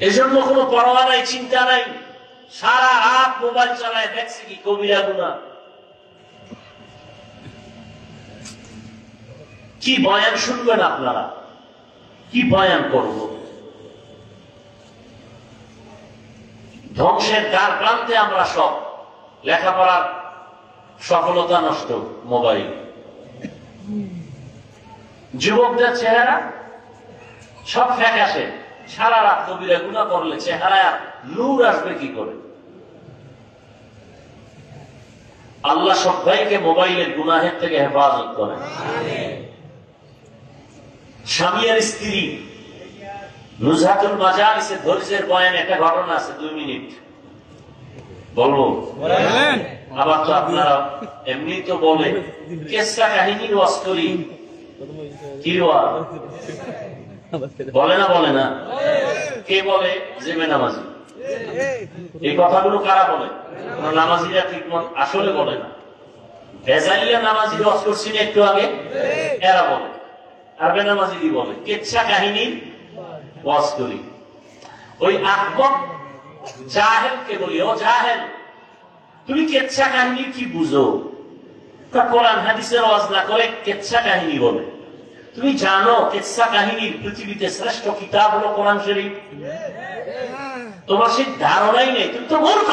এজন্য কোন পরোয়া নাই, চিন্তা নাই। সারা রাত মোবাইল চালায়, দেখছে কি কবিরা গুনাহ। কি বয়ান শুনবেন আপনারা? কি বয়ান করব? ধ্বংসের দ্বার প্রান্তে আমরা সব। লেখাপড়ার সফলতা নষ্ট, মোবাইল। যুবকদের চেহারা সব ফ্যাকাশে। সারা রাত কবিরা গুনাহ করলে চেহারায় নূর আসবে কি করে? আল্লাহ সবাইকে মোবাইলের গুনাহের থেকে হেফাজত করে। স্বামী আর স্ত্রী নুজহাতুল মাজালিসে ধৈর্যের বয়ান একটা ঘটনা আছে, 2 মিনিট বলবো। আবার তো আপনারা এমনি তো বলে কেসা কাহিনীর ওয়াজ করি, কি বলে না? বলে না? কে বলে? যে বেনামাজি। এই কথাগুলো কারা বলে? নামাজিরা ঠিক মত আসলে বলে না। ভেজাইয়া নামাজি ওয়াজ করছি না একটু আগে, এরা বলে। আর বেনামাজি বলে কেচ্ছা কাহিনীর ওয়াজ করি। ওই আহমক জাহেলকে বলি, ও জাহেল, তুমি কেচ্ছা কাহিনী কি বুঝো? কোরআন হাদিসের ওয়াজ না করে কেচ্ছা কাহিনী বলে। তুমি জানো কেচ্ছা কাহিনীর পৃথিবীতে শ্রেষ্ঠ কিতাব হলো কোরআন শরীফ? তোমার সেই ধারণাই নেই, তুমি তো মূর্খ।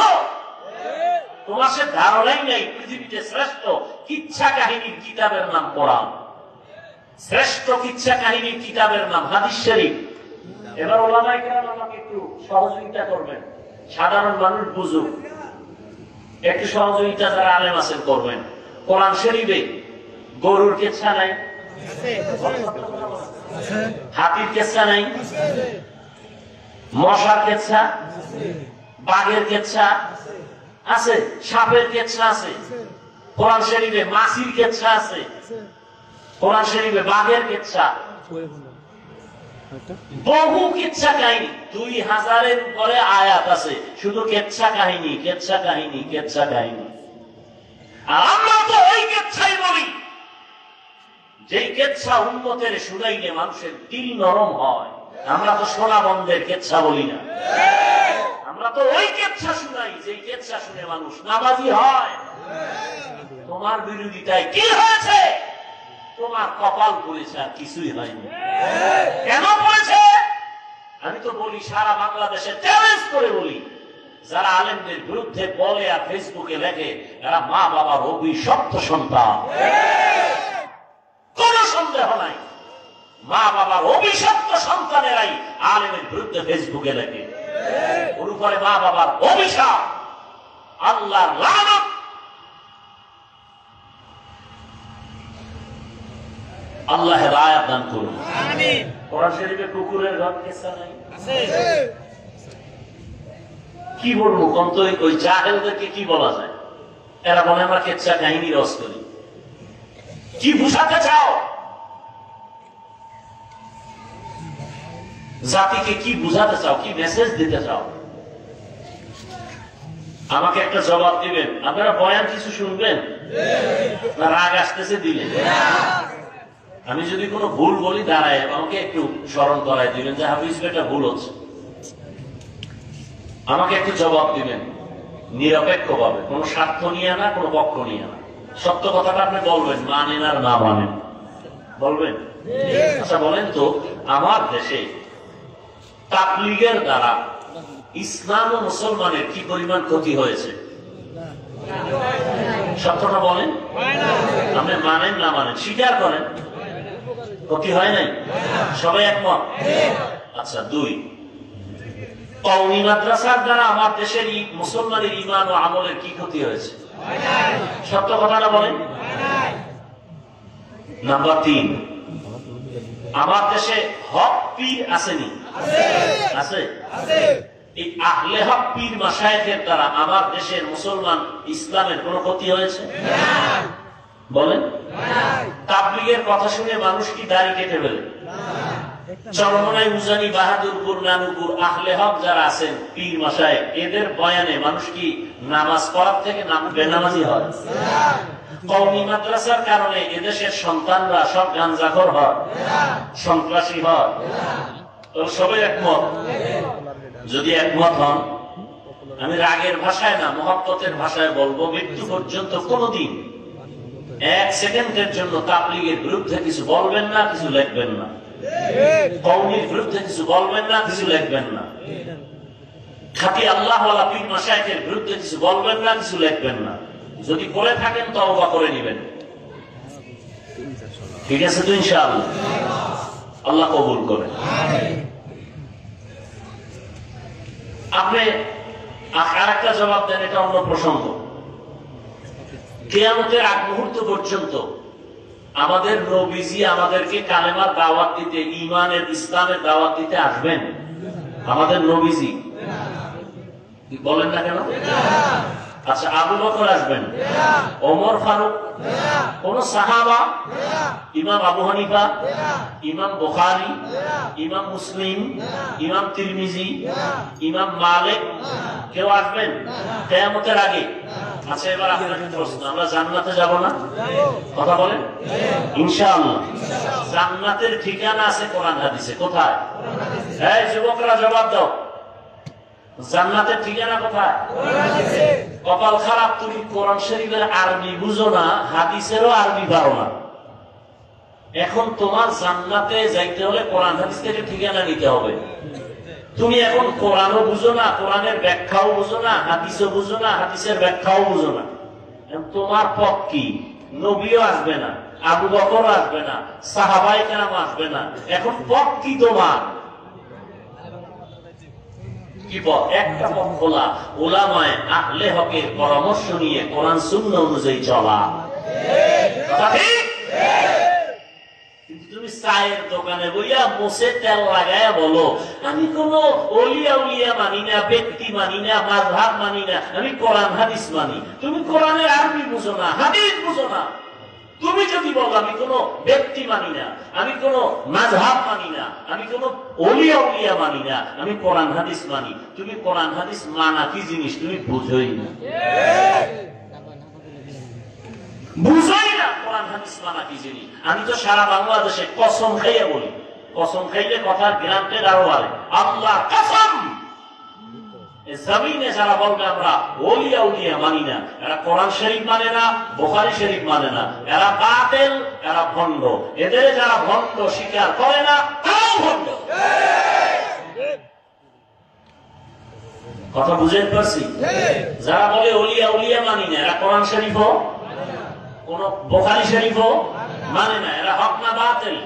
তোমার সে ধারণাই নেই পৃথিবীতে শ্রেষ্ঠ কিচ্ছা কাহিনীর কিতাবের নাম কোরআন, শ্রেষ্ঠ কিচ্ছা কাহিনীর কিতাবের নাম হাদিস শরীফ। এবার ওলামায়ে কেরাম আমাকে একটু সহযোগিতা করবেন, সাধারণ মানুষ বুঝুক, একটু সহযোগিতা যারা আলেম আছেন করবেন। কোরআন শরীফে গরুর কেচ্ছা নাই, হাতির কেচ্ছা নাই, মশার কেচ্ছা, বাঘের কেচ্ছা আছে, সাপের কেচ্ছা আছে। কোরআন শরীফে মাছির কেচ্ছা আছে, কোরআন শরীফে বাঘের কেচ্ছা, বহু কেচ্ছা কাহিনী, 2000-এর উপরে আয়াত আছে শুধু কেচ্ছা কাহিনী, কেচ্ছা কাহিনী, কেচ্ছা কাহিনী। আর আমরা তো ওই কেচ্ছাই বলি যেই কেচ্ছা উম্মতের শুনাইলে মানুষের দিল নরম হয়। আমরা তো সোনা বন্ধের কেচ্ছা বলি না, আমরা তো ওই কেচ্ছা শুনাই যেই কেচ্ছা শুনে মানুষ নামাজি হয়। তোমার বিরোধিতায় কি হয়েছে? তোমার কপাল পড়েছে, আর কিছুই হয়নি। কেন পড়েছে? আমি তো বলি সারা বাংলাদেশে চ্যালেঞ্জ করে বলি, যারা আলেমদের বিরুদ্ধে বলে আর ফেসবুকে লেখে এরা মা বাবার অভিশপ্ত সন্তান। কোন সন্দেহ নাই, মা বাবার অভিশপ্ত সন্তানেরাই আলেমের বিরুদ্ধে ফেসবুকে লেখে। ওর উপরে মা বাবার অভিশাপ, আল্লাহর লানত। আল্লাহ হেদায়েত দান করুন। আমিন। কোরআন শরীফে কুকুরের ঘর কেসা নাই? আছে। কি বলবো কোন তো ওই জাহেলদেরকে কি বলা যায়? এরা বলে আমরা কেচ্ছা কাহিনী রস করি। কি বুঝাতে চাও? জাতিকে কি বুঝাতে চাও? কি মেসেজ দিতে চাও? আমাকে একটা জবাব দিবেন। আপনারা বয়ান কিছু শুনবেন না রাগ আসতেছে দিলে? আমি যদি কোনো ভুল বলি দাঁড়ায় আমাকে একটু স্মরণ করায় দিবেন যে হাফিজ এটা ভুল হচ্ছে। আমাকে একটু জবাব দিবেন নিরপেক্ষ ভাবে, কোনো স্বার্থ নিয়ে না, কোনো পক্ষ নিয়ে না। সত্য কথাটা আপনি বলবেন, মানেন আর না মানেন বলবেন। আচ্ছা বলেন তো, আমার দেশে তাবলীগের দ্বারা ইসলাম ও মুসলমানের কি পরিমাণ ক্ষতি হয়েছে? সত্যটা বলেন। আপনি মানেন না মানেন স্বীকার করেন, ক্ষতি হয় নাই? সবাই একমত? আচ্ছা, 2, কওমি মাদ্রাসার দ্বারা আমার দেশের মুসলমানের ঈমান ও আমলের কি ক্ষতি হয়েছে? সত্য কথাটা বলেন। নাম্বার 3, আমার দেশে হক পীর আসেনি? আছে। এই আহলে হক পীর মাশায়েখের দ্বারা আমার দেশের মুসলমান ইসলামের কোন ক্ষতি হয়েছে? বলেন। তাবলীগের কথা শুনে মানুষ কি দাড়ি কেটে ফেলে? চরমনাই, উজানি, বাহাদুরপুর, নানুপুর আহলে হক যারা আছেন পীর মাশায়েখ, এদের বয়ানে মানুষ কি নামাজ পড়ার থেকে বেনামাজি হয়? কওমি মাদ্রাসার কারণে এদেশের সন্তানরা সব গাঞ্জাখোর হয়, সন্ত্রাসী হয়। সবাই একমত? যদি একমত হন, আমি রাগের ভাষায় না মহব্বতের ভাষায় বলবো, মৃত্যু পর্যন্ত কোনদিন 1 সেকেন্ডের জন্য তাবলীগের বিরুদ্ধে কিছু বলবেন না, কিছু লিখবেন না। কওমির বিরুদ্ধে কিছু বলবেন না, কিছু লিখবেন না। খাঁটি আল্লাহওয়ালা পীর মাশায়েখের বিরুদ্ধে কিছু বলবেন না, কিছু লিখবেন না। যদি করে থাকেন তওবা করে নেবেন। ঠিক আছে তো? ইনশাআল্লাহ আল্লাহ কবুল করেন। আপনি আরেকটা জবাব দেন, এটা অন্য প্রসঙ্গ। কিয়ামতের আগ মুহূর্ত পর্যন্ত আমাদের নবীজি আমাদেরকে কালেমার দাওয়াত দিতে, ঈমানের ইসলামের দাওয়াত দিতে আসবেন? আমাদের নবীজি বলেন না কেন? আচ্ছা, আবু বকর আসবেন, ওমর ফারুক, কোন সাহাবা, ইমাম আবু হানিফা, ইমাম বুখারী, ইমাম মুসলিম, ইমাম তিরমিজি, ইমাম মালিক কেউ আসবেন কিয়ামতের আগে? আচ্ছা, এবার আপনাকে প্রশ্ন, আমরা জান্নাতে যাব না? কথা বলেন। ইনশাআল্লাহ। জান্নাতের ঠিকানা আছে কোরআন হাদিসে। কোথায়? এই যুবকরা জবাব দাও, জান্নাতের ঠিকানা কোথায়? কপাল খারাপ, তুমি কোরআন শরীফের আরবি বুঝো না, হাদিসেরও আরবি পারো না। এখন তোমার জান্নাতে যাইতে হলে কোরআন হাদিস থেকে ঠিকানা নিতে হবে। তুমি এখন কোরআনও বুঝো না, কোরআনের ব্যাখ্যাও বুঝো না, হাদিসও বুঝো না, হাদিসের ব্যাখ্যাও বুঝো না। তোমার পথ কি? নবীও আসবে না, আবু বকর আসবে না, সাহাবায়ে কেরাম আসবে না। এখন পথ কি তোমার? কি পথ? একটা পথ খোলা, উলামায়ে আহলে হকের পরামর্শ নিয়ে কোরআন সুন্নাহ অনুযায়ী চলা। কিন্তু তুমি চায়ের দোকানে বইয়া মোষে তেল লাগায়া বলো আমি কোন ওলিয়া উলিয়া মানি না, ব্যক্তি মানি না, মাযহাব মানি না, আমি কোরআন হাদিস মানি। তুমি কোরআনের আরবি বুঝো না, হাদিস বুঝো না। তুমি যদি বলো আমি কোন ব্যক্তি মানি না, আমি কোন মাযহাব মানি না, আমি কোন ওলিয়া উলিয়া মানি না, আমি কোরআন হাদিস মানি, তুমি কোরআন হাদিস মানা কি জিনিস তুমি বুঝোই না, বুঝোই না কোরআন হাদিস মানা কি জিনিস। আমি তো সারা বাংলাদেশে কসম খাইয়া বলি, কসম খাইলে কথার গ্রান্টেড আরো বাড়ে। আল্লাহ কসম, জমিনে যারা বলবে আমরা ওলিয়া উলিয়া মানি না, এরা কোরআন শরীফ মানে না, বুখারী শরীফ মানে না, এরা বাতিল, এরা ভণ্ড। এদের যারা ভণ্ড স্বীকার করে না তারাও ভণ্ড। কথা বুঝতে পারছি? যারা বলে ওলিয়া উলিয়া মানি না, এরা কোরআন শরীফও কোন বুখারী শরীফও মানে না, এরা হক না বাতিল।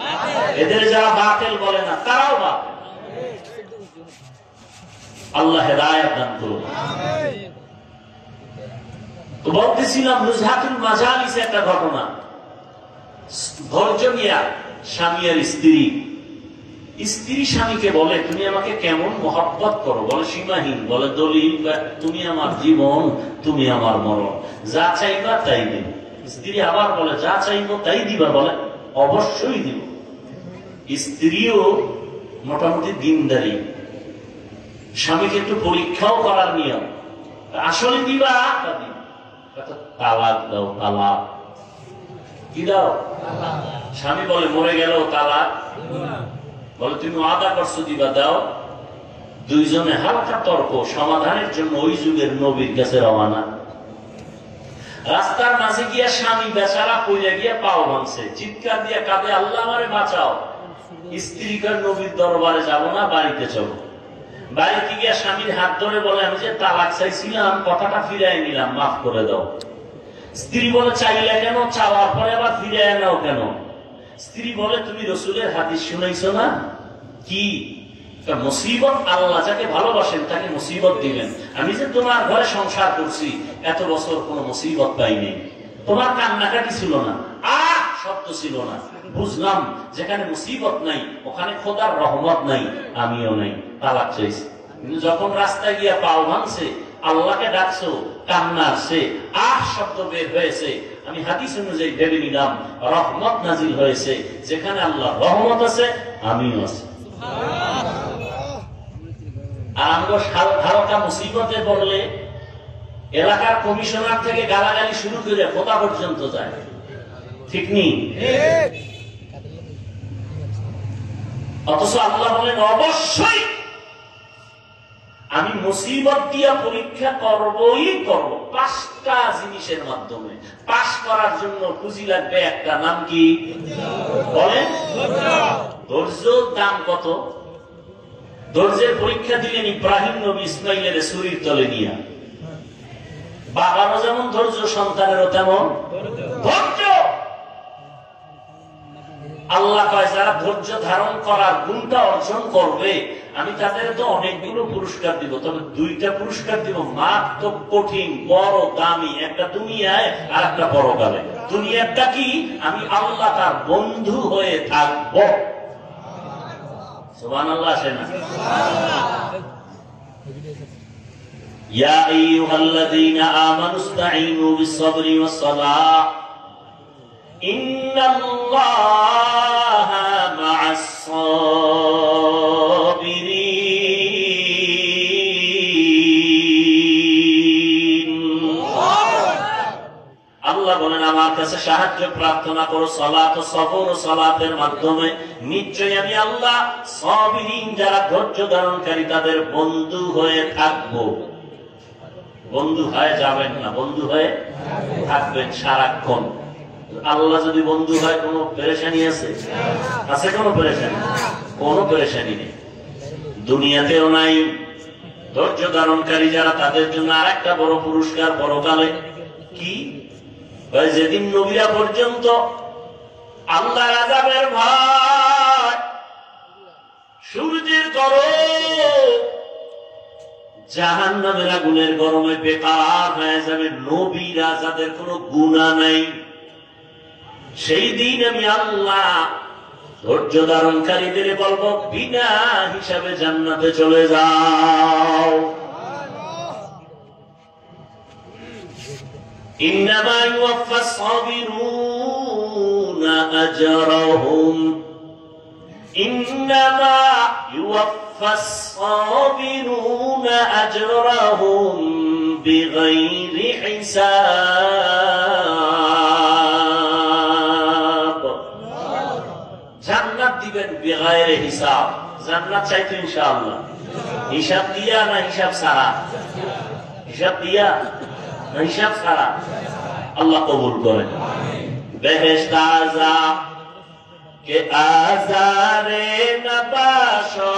এদের যারা বাতিল বলে না তারাও বাতিল। আল্লাহ হেদায়েত দান করুন। তো বলতেছিলাম নুজহাতুল মাজালিসে একটা ঘটনা। ধৈর্য নিয়া স্বামী আর স্ত্রী স্ত্রী স্বামীকে বলে তুমি আমাকে কেমন মহব্বত করো, বলে সীমাহীন, বলে দলিল তুমি আমার জীবন, তুমি আমার মরণ, যা চাইবা তাই দিব। স্ত্রী আবার বলে যা চাইবো তাই দিবা, বলে অবশ্যই দিব। স্ত্রীও মোটামুটি দিনদারি, স্বামীকে একটু পরীক্ষাও করার নিয়ম, আসলে দিবা তালাক দাও, তালাক কি দাও, স্বামী বলে মরে গেল তালাক, বলে তুমি ওয়াদা করছো দিবা, দাও। দুইজনে হালকা তর্ক, সমাধানের জন্য ওই যুগের নবীর কাছে রওনা। রাস্তার মাঝে গিয়া স্বামী বেচারা পড়ে গিয়া পাও ভাঙছে, চিৎকার দিয়া কাঁদে আল্লাহ আমারে বাঁচাও। স্ত্রী কয় নবীর দরবারে যাব না, বাড়িতে চলো। বাড়িতে গিয়া স্বামীর হাত ধরে বলে আমি যে তালাক চাইছিলাম কথাটা ফিরাই নিলাম, মাফ করে দাও। স্ত্রী বলে চাইলে কেন, চাওয়ার পরে আবার ফিরাই নাও কেন? স্ত্রী বলে তুমি রসুলের হাদিস শুনাইছো না, কি মুসিবত আল্লাহ যাকে ভালোবাসেন তাকে মুসিবত দিবেন। আমি যে তোমার ঘরে সংসার করছি এত বছর কোন মুসিবত পাইনি, তোমার কান্নাকাটি ছিল না, শব্দ ছিল না, বুঝলাম যেখানে মুসিবত নাই ওখানে খোদার রহমত নাই, আমিও নাই, তালাক চাইছি। কিন্তু যখন রাস্তায় গিয়া পাও ভাঙছে, আল্লাহকে ডাকছো, কান্না আসছে, শব্দ বের হয়েছে, আমি হাদিস অনুযায়ী ভেবে নিলাম রহমত নাজিল হয়েছে, যেখানে আল্লাহ রহমত আছে আমিও আছি। আর আমরা হালকা মুসিবতে পড়লে এলাকার কমিশনার থেকে গালাগালি শুরু করে খোদা পর্যন্ত যায়, ঠিক নেই? অথচ আল্লাহ বলেন অবশ্যই আমি মুসিবত দিয়া পরীক্ষা করবই করব, 5টা জিনিসের মাধ্যমে। পাস করার জন্য পুঁজি লাগবে একটা, নাম কি বলেন? ধৈর্য। দাম কত? ধৈর্যের পরীক্ষা দিলেন ইব্রাহিম নবী ইসমাইলের ছুরির তলে নিয়ে। বাবারও যেমন ধৈর্য, সন্তানেরও তেমন ধৈর্য। আল্লাহ কয় যারা ধৈর্য ধারণ করার গুণটা অর্জন করবে আমি তাদের তো অনেকগুলো পুরস্কার দিব, তবে 2টা পুরস্কার দিব মারাত্মক কঠিন, বড় দামি, একটা দুনিয়ায় আর একটা পরকালে। দুনিয়াটা কি? আমি আল্লাহ তার বন্ধু হয়ে থাকবো। সুবহানাল্লাহ আসে না? ইয়া আইয়ুহাল্লাযীনা আমানু ইসতাঈনু বিস-সাবরি ওয়াস-সালাহ ইন্নাল্লাহা মা'আস-সাবিরিন। আল্লাহ বলেন আমার কাছে সাহায্য প্রার্থনা করো সালাত ও সবর ও সালাতের মাধ্যমে, নিশ্চয়ই আমি আল্লাহ সাবিরিন যারা ধৈর্য ধারণকারী তাদের বন্ধু হয়ে থাকবো। বন্ধু হয়ে যাবেন না, বন্ধু হয়ে থাকবেন সারাক্ষণ। আল্লাহ যদি বন্ধু হয় কোনো পেরেশানি আছে? আছে কোনো পেরেশানি? কোনো পেরেশানি নেই, দুনিয়াতেও নাই। ধৈর্য ধারণকারী যারা তাদের জন্য আরেকটা বড় পুরস্কার পরকালে। কি? যেদিন নবীরা পর্যন্ত আল্লাহর আযাবের ভয়, সূর্যের গরম, জাহান্নামের আগুনের গরমে বেকার হয়ে যাবে নবীরা যাদের কোনো গুনাহ নাই, সেই দিন আমি আল্লাহ ধৈর্য ধারণকারীদের বলবো বিনা হিসাবে জান্নাতে চলে যাও। ইন্নামা ইউওয়াফাস সাবিরুনা আজরাহুম, ইন্নামা ইউওয়াফাস সাবিরুনা আজরাহুম বিগাইরি হিসাব। জান্নাত দিবেন বিগাইরি হিসাব। জান্নাত চাইতো ইনশাআল্লাহ, হিসাব দিয়া না হিসাব ছাড়া? হিসাব দিয়া না হিসাব ছাড়া? আল্লাহ কবুল করেন। বেহেশত আযা কে আজারে নবাশো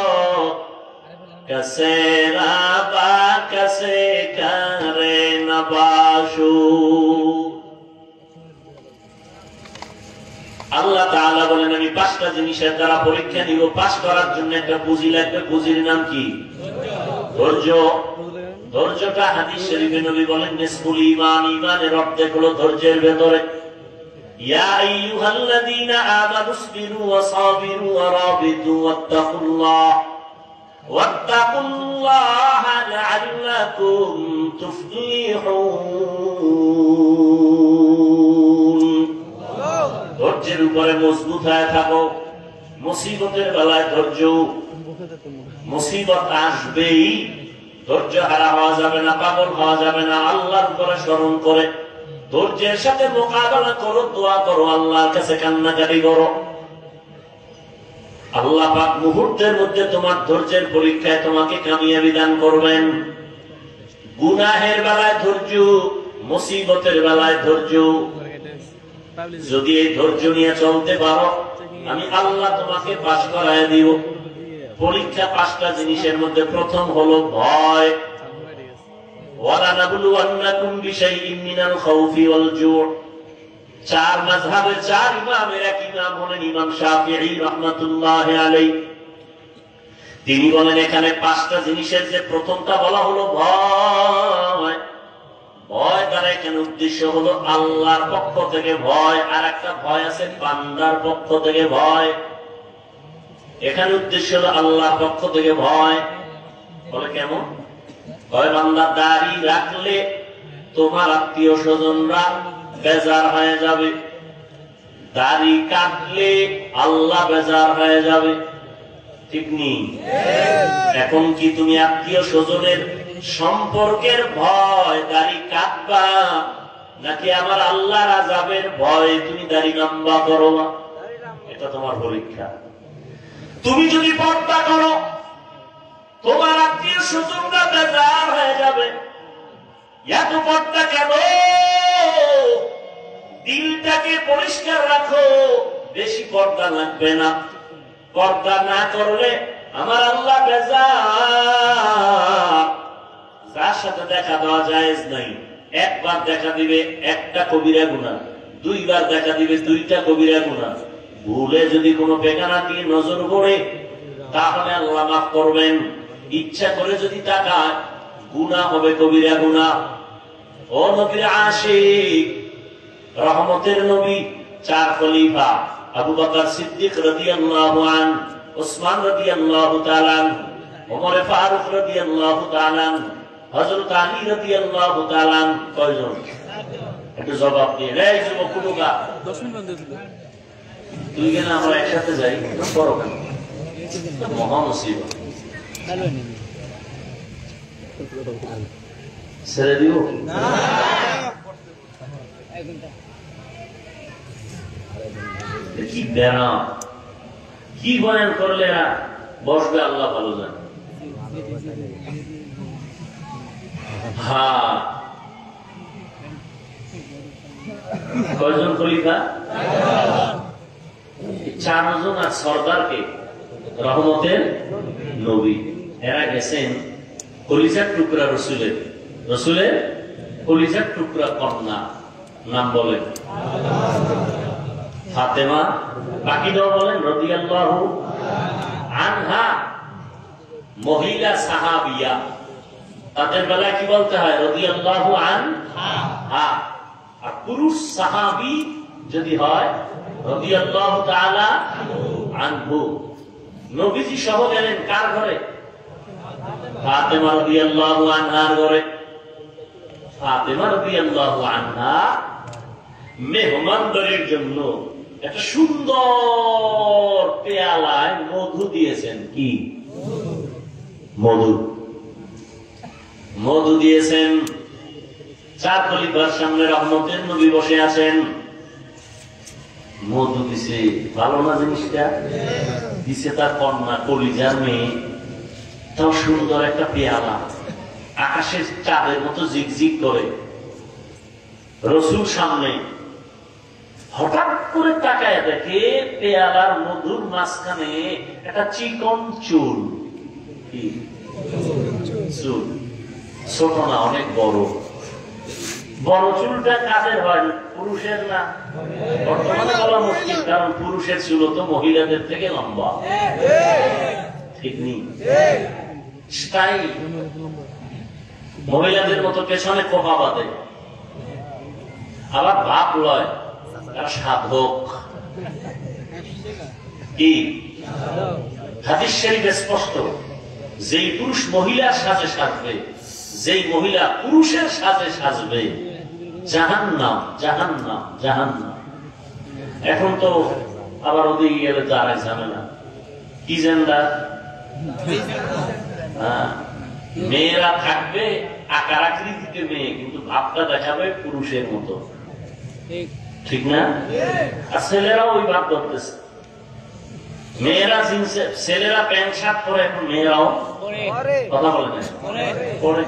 কসে রাবা কসে করে নবাশু। আল্লাহ তাআলা বলেন আমি 5টা জিনিসের দ্বারা পরীক্ষা নিব। পাস করার জন্য একটা পুঁজি লাগবে, পুঁজির নাম কি? ধৈর্য। ধৈর্যটা হাদিস শরীফে নবী বলেন নিসফুল ঈমান, ঈমানের অর্ধেক হলো ধৈর্যের ভেতরে। ইয়া আইয়ুহাল্লাযীনা আমানু ইসবিরু ওয়া সাবিরু ওয়া রাবিতু ওয়াত্তাকুল্লাহা লাআল্লাকুম তুফলিহুন। ধৈর্যের উপরে মজবুত হয়ে থাকো। মুসিবতের বেলায় ধৈর্য, মুসিবত আসবেই, ধৈর্য হারা হওয়া যাবে না, পাগল হওয়া যাবে না। আল্লাহর উপরে স্মরণ করে ধৈর্যের সাথে মোকাবেলা করো, দোয়া করো, আল্লাহর কাছে কান্নাকাটি করো। আল্লাহ পাক মুহূর্তের মধ্যে তোমার ধৈর্যের পরীক্ষায় তোমাকে কামিয়াবি দান করবেন। গুনাহের বেলায় ধৈর্য, মুসিবতের বেলায় ধৈর্য। যদি এই ধৈর্য নিয়ে চলতে পারো, আমি আল্লাহ তোমাকে পাশ করায় দিব। পরীক্ষা 5টা জিনিসের মধ্যে প্রথম হলো ভয়। ওয়ালানাবলুওয়ান্নাকুম বিশাইইন মিনাল খাউফি ওয়াল জু'। 4 মাযহাবের 4 ইমামের এক ইমাম হলেন ইমাম শাফিঈ রাহমাতুল্লাহি আলাইহি। তিনি বলেন এখানে 5টা জিনিসের যে প্রথমটা বলা হলো ভয়। ভয় দ্বারা এখানে উদ্দেশ্য হলো আল্লাহর পক্ষ থেকে ভয়, আর একটা ভয় আছে বান্দার পক্ষ থেকে ভয়। এখানে উদ্দেশ্য হলো আল্লাহর পক্ষ থেকে ভয়। বলে কেমন? ভয় বান্দা দাড়ি রাখলে তোমার আত্মীয় স্বজনরা বেজার হয়ে যাবে, দাড়ি কাটলে আল্লাহ বেজার হয়ে যাবে। ঠিক নেই? এখন কি তুমি আত্মীয় স্বজনের সম্পর্কের ভয় দাড়ি কাটবা, নাকি আমার আল্লাহর আযাবের ভয় তুমি দাড়ি লম্বা করো? এটা তোমার পরীক্ষা। তুমি যদি পর্দা করো, তোমার আত্মীয় স্বজনরা বেজার হয়ে যাবে। এত পর্দা কেন? দিলটাকে পরিষ্কার রাখো, বেশি পর্দা লাগবে না। পর্দা না করলে আমার আল্লাহ বেজার। যার সাথে দেখা দেওয়া জায়েজ নাই, একবার দেখা দিবে একটা কবিরা গুনাহ, 2বার দেখা দিবে 2টা কবিরা গুনাহ। ভুলে যদি কোনো বেগানা দিয়ে নজর পড়ে, তাহলে আল্লাহ মাফ করবেন। ইচ্ছা করে যদি তাকায়, গুনাহ হবে কবিরা গুনাহ। ও নবীর আশিক, রহমতের নবী, 4 খলিফা আবু বকর সিদ্দিক রাদিয়াল্লাহু আনহু, উসমান রাদিয়াল্লাহু তাআলা আনহু, ওমর ফারুক রাদিয়াল্লাহু তাআলা আনহু, হযরত আলী রাদিয়াল্লাহু তাআলা আনহু। কয়জন? একটু জবাব দিয়ে। এই যুবক কুটুকা 10 মিনিট বন্ধ ছিল। তুই কেন আমরা একসাথে যাই? করো কেন? মহা মুসিবত। ছেড়ে দিব না। কি বেড়া, কি বয়ান করলে বসবে আল্লাহ ভালো জানে। হ্যাঁ, কয়জন খলিফা? 4 জন। আর সরদারকে রহমতের নবী, এরা গেছেন কলিজার টুকরা রসুলের, রসুলের কলিজার টুকরা কন্যা, নাম বলেন ফাতেমা। বাকিটাও বলেন রাদিয়াল্লাহু আনহা। মহিলা সাহাবিয়া, তাদের বেলায় কি বলতে হয়? রাদিয়াল্লাহু আনহা। আর পুরুষ সাহাবী যদি হয় রাদিয়াল্লাহু তাআলা আনহু। নবীজি সহ গেলেন কার ঘরে? ফাতেমা রাদিয়াল্লাহু আনহার ঘরে। ফাতেমা রাদিয়াল্লাহু আনহা মেহমানদারির জন্য একটা সুন্দর পেয়ালায় মধু দিয়েছেন। কি মধু? মধু দিয়েছেন। 4 খলিফার সামনে রহমতের নবী বসে আছেন। মধু দিছে, ভালো না জিনিসটা? দিছে তার কন্যা, কলিজার মেয়ে, তাও সুন্দর একটা পেয়ালা, আকাশের চাঁদের মতো জিগজিগ করে। রসুল সামনে হঠাৎ করে তাকায় দেখে পেয়ালার মধুর মাঝখানে একটা চিকন চুল। কি চুল? ছোট না, অনেক বড়। বড় চুলটা কাদের হয়? পুরুষের না? বর্তমানে বলা মুশকিল, কারণ পুরুষের চুল তো মহিলাদের থেকে লম্বা। ঠিক নেই? স্টাইল মহিলাদের মতো পেছনে কোপা বাঁধে, আবার ভাব লয়। তারা সাধক। কি হাদিস শরীফে স্পষ্ট, যেই পুরুষ মহিলার সাজে সাজবে, যেই মহিলা পুরুষের সাজে সাজবে, জাহান্নাম জাহান্নাম জাহান্নাম। এখন তো আবার ওদিকে গেলে তো আর এক ঝামেলা, কি জেন্ডার? মেয়েরা থাকবে আকার আকৃতিতে মেয়ে, কিন্তু ভাবটা দেখাবে পুরুষের মতো, ঠিক না? আর ছেলেরাও ওই ভাব ধরতেছে। মেয়েরা জিন্সে, ছেলেরা প্যান্ট শার্ট পরে, এখন মেয়েরাও কথা বলে না পরে।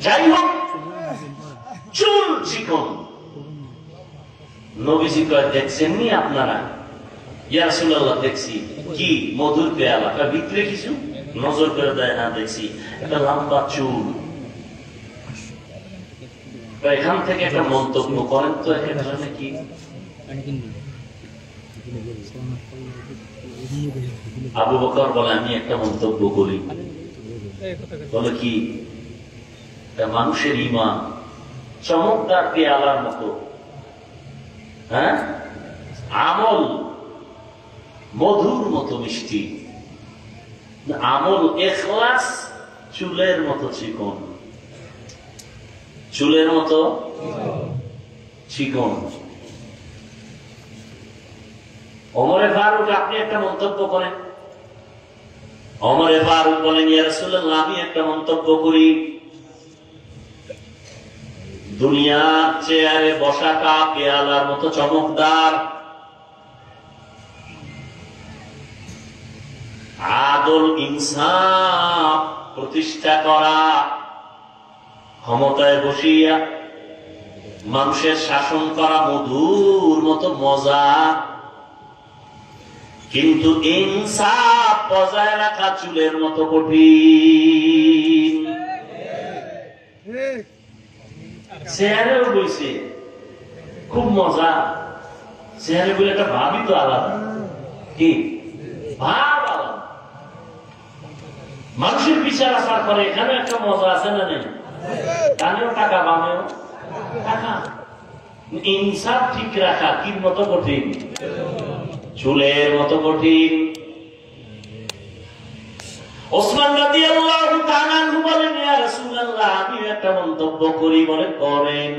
যাই হোক, চুল চিকন। নবীজি কয়, দেখছেননি আপনারা? ইয়া রাসূলুল্লাহ, দেখছি। কি? মধুর পেয়ালা। ভিতরে কিছু নজর করে দেয় না? দেখছি একটা লম্বা চুল। এখান থেকে একটা মন্তব্য করেন তো, এখানে কি? আবু বকর বলে, আমি একটা মন্তব্য করি। বলে কি? মানুষের ঈমান চমৎকার পেয়ালার মতো, হ্যাঁ, আমল মধুর মতো মিষ্টি, আমল ইখলাস চুলের মতো চিকন, চুলের মতো চিকন। ওমরে ফারুক, আপনি একটা মন্তব্য করেন। ওমরে ফারুক বলেন, ইয়া রাসূলুল্লাহ, আমি একটা মন্তব্য করি। দুনিয়ার চেয়ারে বসা কাপ পেয়ালার মতো চমকদার, আদল ইনসাফ প্রতিষ্ঠা করা, ক্ষমতায় বসিয়া মানুষের শাসন করা মধুর মতো মজা, কিন্তু ইনসাফ বজায় রাখা চুলের মতো কঠিন। চেয়ারেও বইছে, খুব মজা। চেয়ারে বলে একটা ভাবই তো আলাদা, কি ভাব আলাদা। মানুষের বিচার আচার করে, এখানে একটা মজা আছে না নেই? কানেও টাকা, বামেও টাকা। ইনসাফ ঠিক রাখা কি মতো কঠিন? চুলের মতো কঠিন। ওসমান রাদিয়াল্লাহু তাআলা আনহু বলেন, ইয়া রাসূলুল্লাহ, আমি একটা মন্তব্য করি। বলে, করেন।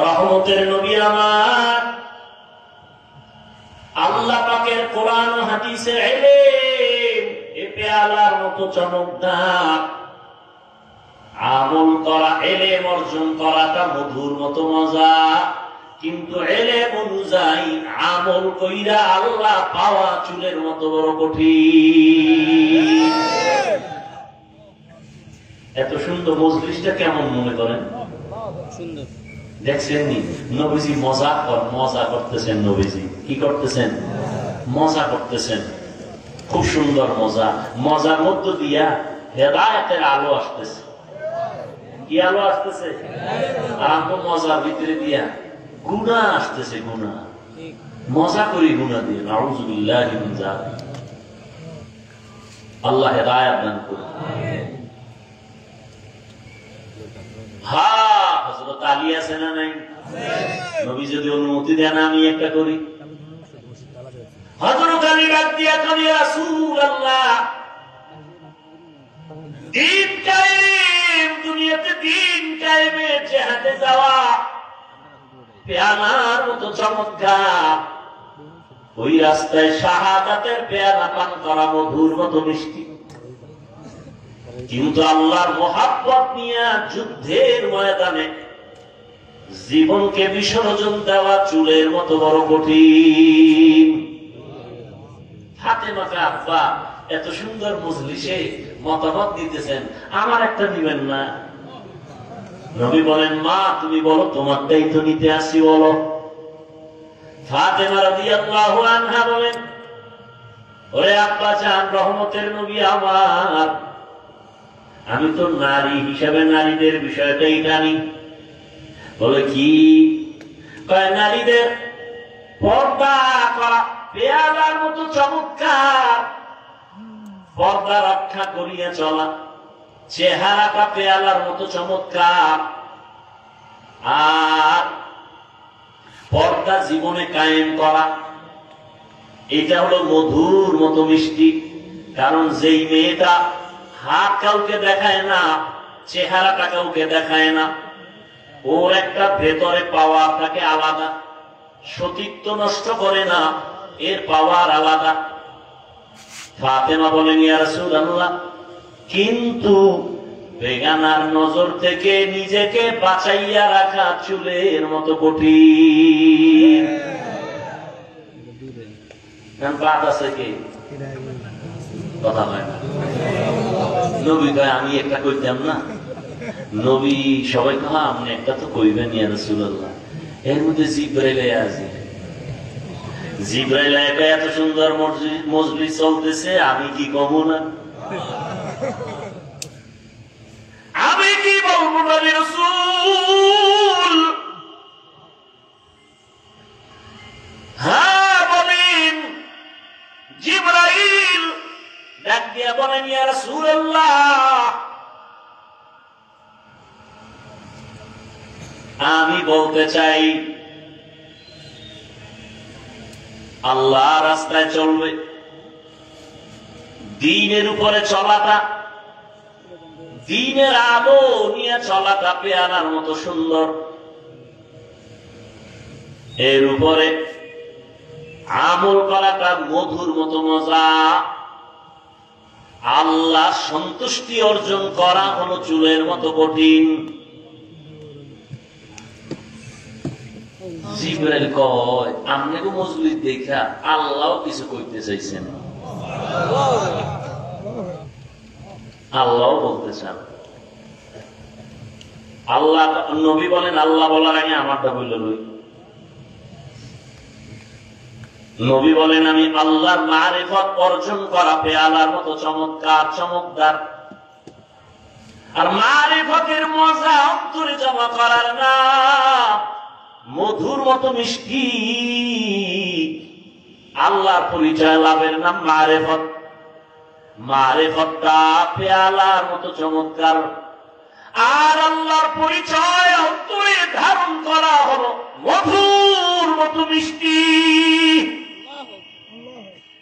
রহমতের নবী আমার, আল্লাহ পাকের কোরআন ও হাদিসের ইলম এ পেয়ালার মতো চমকদার, আমল করা, ইলম অর্জন করাটা মধুর মতো মজা, কিন্তু ইলম অনুযায়ী আমল কইরা আল্লাহ পাওয়া চুলের মতো বড় কঠিন। এত সুন্দর মজলিসটা কেমন মনে করেন? সুন্দর। দেখছেন নি নবীজি মজা করতেছেন। নবীজি কি করতেছেন? মজা করতেছেন। খুব সুন্দর মজা। মজার মধ্য দিয়া হেদায়েতের আলো আসতেছে। কি আলো আসতেছে? আর আমরা মজার ভিতরে দিয়া গুনাহ আসতেছে। গুনাহ, মজা করি গুনাহ দিয়ে। নাউযু বিল্লাহি মিন যালিক। আল্লাহ হেদায়েত দান করুন। হ্যাঁ, হযরত আলী আছে না নাই? নবী যদি অনুমতি দেন আমি একটা করি। হযরত আলী ডাক দিয়া কই, ইয়া রাসূলুল্লাহ, দিন কায়েম, দুনিয়াতে দিন কায়েমের জিহাদে যাওয়া পেয়ালার মতো চমৎকার, ওই রাস্তায় শাহাদাতের পেয়ালা পান করা মধুর মতো মিষ্টি, কিন্তু আল্লাহর মহাব্বত নিয়ে যুদ্ধের ময়দানে জীবনকে বিসর্জন দেওয়া চুলের মতো বড় কঠিন। ফাতেমাকে আব্বা এত সুন্দর মজলিসে মতামত দিতেছেন, আমার একটা দিবেন না? নবী বলেন, মা তুমি বলো, তোমারটাই তো নিতে আসি, বলো। ফাতেমা রাদিয়াল্লাহু আনহা বলেন, ওরে আব্বা জান, রহমতের নবী আমার, আমি তো নারী হিসাবে নারীদের বিষয়টাই জানি। বলে কি? নারীদের পর্দা করা পেয়ালার মতো চমৎকার, পর্দা রক্ষা করিয়া চলা, চেহারাটা পেয়ালার মতো চমৎকার, আর পর্দা জীবনে কায়েম করা, এটা হলো মধুর মতো মিষ্টি। কারণ যেই মেয়েটা হাত কাউকে দেখায় না, চেহারাটা কাউকে দেখায় না, ওর একটা ভেতরে পাওয়ার থাকে আলাদা, সতীত্ব নষ্ট করে না, এর পাওয়ার আলাদা। ফাতেমা বলেন, ইয়া রাসূলুল্লাহ, কিন্তু বেগানার নজর থেকে নিজেকে বাঁচাইয়া রাখা চুলের মতো কঠিন। বাদ আছে কি কথা হয় না? নবী কয় আমি একটা কইতাম না? নবী সবাই কহা আপনি একটা তো কইবেন ইয়া রাসূলুল্লাহ। এর মধ্যে জিবরাইল আছে, জিবরাইল এত সুন্দর মজলিস চলতেছে, আমি কি কব না? আমি কি বলবো না রাসূল? হ্যাঁ বলেন। জিবরাইল ডাক দিয়া বলেন, ইয়া রাসূলুল্লাহ, আমি বলতে চাই আল্লাহ রাস্তায় চলবে, দ্বীনের উপরে চলাটা, দ্বীনের আলো নিয়ে চলাটা পেয়ারার মতো সুন্দর, এর উপরে আমল করাটা মধুর মতো মজা। আল্লাহ সন্তুষ্টি অর্জন করা হলো চুলের মতো কঠিন। জিবরাইল কয়, আপনাকে মজলিস দেখা আল্লাহ কিছু কইতে চাইছেন, আল্লাহ বলতে চান। আল্লাহ নবী বলেন, আল্লাহ বলার আগে আমারটা বলল লই। নবী বলেন, আমি আল্লাহর মারিফত অর্জন করা পেয়ালার মতো চমৎকার, চমকদার। আর মারিফতের মজা অন্তরে জমা করার না, মধুর মতো মিষ্টি। আল্লাহর পরিচয় লাভের নাম মারিফত। মারিফতটা পেয়ালার মতো চমৎকার, আর আল্লাহর পরিচয় অন্তরে ধারণ করা হলো মধুর মতো মিষ্টি।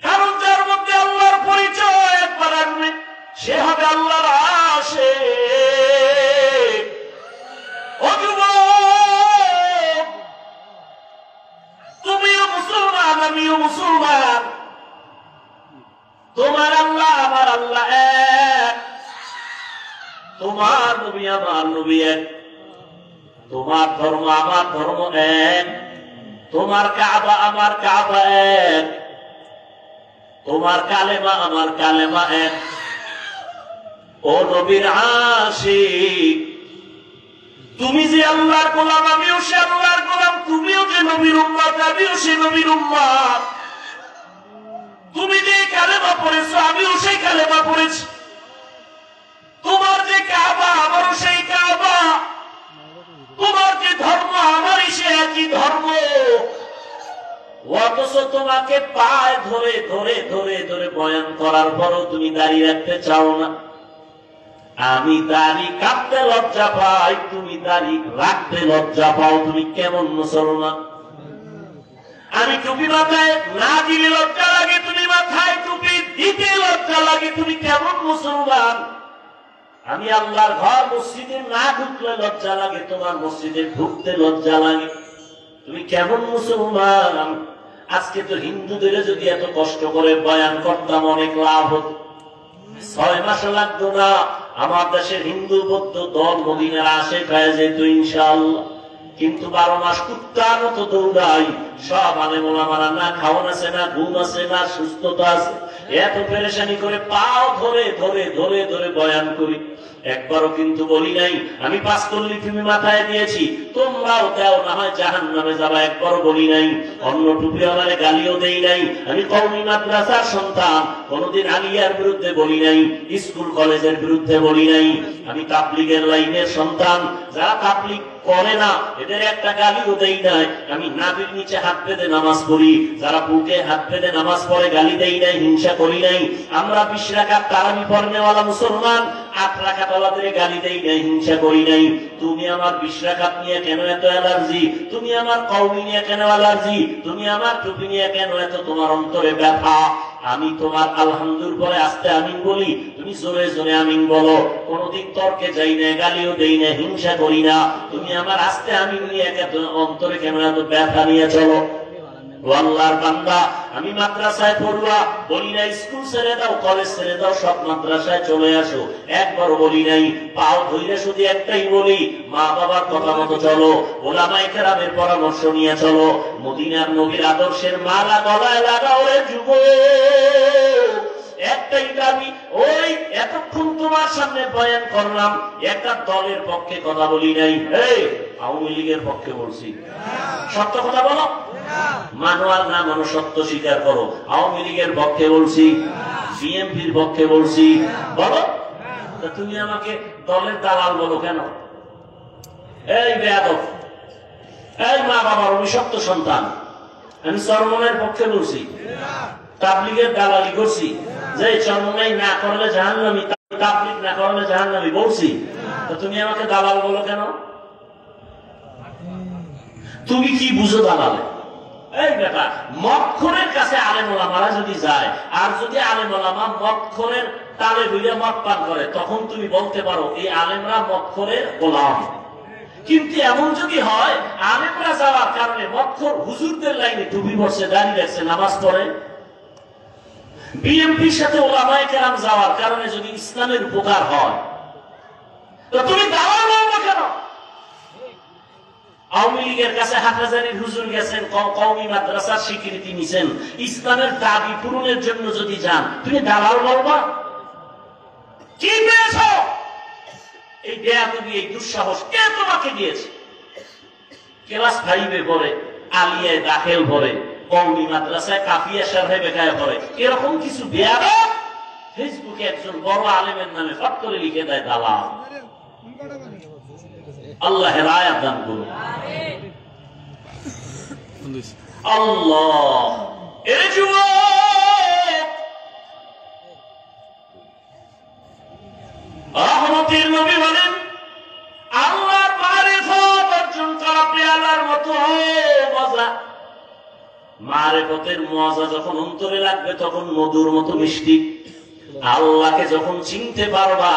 কারণ যার মধ্যে আল্লাহর পরিচয় একবার আসবে, সে হবে আল্লাহর আশিক। ও যুবক, তুমিও মুসলমান, আমিও মুসলমান, তোমার আল্লাহ আমার আল্লাহ এক, তোমার নবী আমার নবী এক, তোমার ধর্ম আমার ধর্ম এক, তোমার কাবা আমার কাবা এক, তোমার কালেমা আমার কালেমা এক। ও নবীর আশিক, তুমি যে আল্লাহর গোলাম, আমিও সে আল্লাহর গোলাম, তুমিও যে নবীর উম্মত, আমিও সে নবীর উম্মত। তুমি যে কালেমা পড়েছো, আমিও সেই কালেমা পড়েছি। তোমার যে কাবা, আমারও সেই কাবা। তোমার যে ধর্ম, আমারই সে একই ধর্ম। অথচ তোমাকে পায়ে ধরে ধরে ধরে ধরে বয়ান করার পরও তুমি দাঁড়িয়ে রাখতে চাও না। আমি দাড়ি কাটতে লজ্জা পাই, তুমি দাড়ি রাখতে লজ্জা পাও। তুমি কেমন মুসলমান? আমি টুপি মাথায় না দিলে লজ্জা লাগে, তুমি মাথায় টুপি দিতে লজ্জা লাগে। তুমি কেমন মুসলমান? আমি আল্লাহর ঘর মসজিদে না ঢুকলে লজ্জা লাগে, তোমার মসজিদে ঢুকতে লজ্জা লাগে। তুমি কেমন মুসলমান? আজকে তো হিন্দুদের যদি এত কষ্ট করে বয়ান করতাম, অনেক লাভ হতো। 6 মাস লাগতো না, আমার দেশের হিন্দু বৌদ্ধ দল মদিনার আশেপাশে যেত ইনশাআল্লাহ। কিন্তু 12 মাস কুত্তার মতো দৌড়াই। সব আলেম ওলামারা না খাওয়ান আছে, না ঘুম আছে, না সুস্থতা আছে, এত পেরেশানি করে পাও ধরে ধরে ধরে ধরে বয়ান করি। একবারও কিন্তু বলি নাই আমি 5 কল্লি তুমি মাথায় দিয়েছি, তোমরাও দেও, না হয় জাহান্নামে যাবা। একবারও বলি নাই। অন্য টুপিওয়ালারে গালিও দেই নাই। আমি কওমি মাদ্রাসার সন্তান, কোনদিন আলিয়ার বিরুদ্ধে বলি নাই, স্কুল কলেজের বিরুদ্ধে বলি নাই। আমি তাবলীগের লাইনের সন্তান। যারা তাবলীগ করে না, এদের একটা গালিও দেই নাই। আমি নাভির নিচে হাত পেতে নামাজ পড়ি, যারা বুকে হাত পেতে নামাজ পড়ে গালি দেই নাই, হিংসা করি নাই। আমরা 20 রাকাত তারাবি পড়নেওয়ালা মুসলমান, 8 রাকাত ওয়ালাদের গালি দেই নাই, হিংসা করি নাই। তুমি আমার 20 রাকাত নিয়ে কেন এত অ্যালার্জি? তুমি আমার কওমি নিয়ে কেন অ্যালার্জি? তুমি আমার টুপি নিয়ে কেন এত তোমার অন্তরে ব্যথা? আমি তোমার আলহামদুলিল্লাহ পরে আস্তে আমিন বলি, তুমি জোরে জোরে আমিন বলো। কোনদিন তর্কে যাই না, গালিও দেই না, হিংসা করি না। তুমি আমার আস্তে আমিন নিয়ে অন্তরে কেন এত ব্যথা নিয়ে চলো? আল্লাহর বান্দা, আমি মাদ্রাসায় পড়ুয়া, বলি নাই স্কুল ছেড়ে দাও, কলেজ ছেড়ে দাও, সব মাদ্রাসায় চলে আসো, একবারও বলি নাই। পাও ধইরে শুধু একটাই বলি, মা বাবার কথা মতো চলো, ওলামায়ে কেরামের পরামর্শ নিয়ে চলো, মদিনার নবীর আদর্শের মালা গলায় লাগাও রে যুবক। একটাই দাবি, ওই এতক্ষণ তোমার সামনে বয়ান করলাম, একটা দলের পক্ষে কথা বলি নাই। এই আওয়ামী লীগের পক্ষে বলছি, সত্য কথা বলো, মানো আর না মানো সত্য স্বীকার করো। আওয়ামী লীগের পক্ষে বলছি, বিএনপির পক্ষে বলছি, বলো। তুমি আমাকে দলের দালাল বলো কেন? এই বেয়াদব, এই মা বাবার অভিশপ্ত সন্তান। আমি চরমনের পক্ষে বলছি, তাবলীগের দালালি করছি, যে চরমনাই না করলে জাহান্নামী, তাবলীগ না করলে জাহান্নামী বলছি। তো তুমি আমাকে দালাল বলো কেন? তুমি কি বুঝো দালালে? এই বেটা, মদখোরের কাছে আলেম ওলামারা যদি যায়, আর যদি আলেম ওলামা মদখোরের তালে হইলে মদ পান করে, তখন তুমি বলতে পারো এই আলেমরা মদখোরের গোলাম। কিন্তু এমন যদি হয় আলেমরা যাওয়ার কারণে মদখোর হুজুরদের লাইনে টুপি বসে, দাঁড়িয়ে রাখছে, নামাজ পড়ে, বিএনপির সাথে ওলামায়ে কেরাম যাওয়ার কারণে যদি ইসলামের উপকার হয়, তো তুমি দালাল বলবো কেন? আওয়ামী লীগের কাছে হাটহাজারীর হুজুর গেছেন, কওমি মাদ্রাসার স্বীকৃতি নিছেন, ইসলামের দাবি পূরণের জন্য যদি যান, তুমি দালাল বলবা? কি পেয়েছ? এই বেয়াদবি, এই দুঃসাহস কে তোমাকে দিয়েছে? ক্লাস 5-এ পড়ে, আলিয়ায় দাখিল পড়ে, কওমি মাদ্রাসায় কাফিয়া শারহে বেকায়া পড়ে, এরকম কিছু বেয়াদব ফেসবুকে একজন বড় আলেমের নামে ফট করে লিখে দেয় দালাল। আল্লাহ হেদায়েত দান করুন। আল্লাহ, এই যুবক, রহমতের নবী বলেন, আল্লাহর মারিফত অর্জন করা পেয়ালার মতো মজা। মারিফতের মজা যখন অন্তরে লাগবে, তখন মধুর মতো মিষ্টি। আল্লাহকে যখন চিনতে পারবা,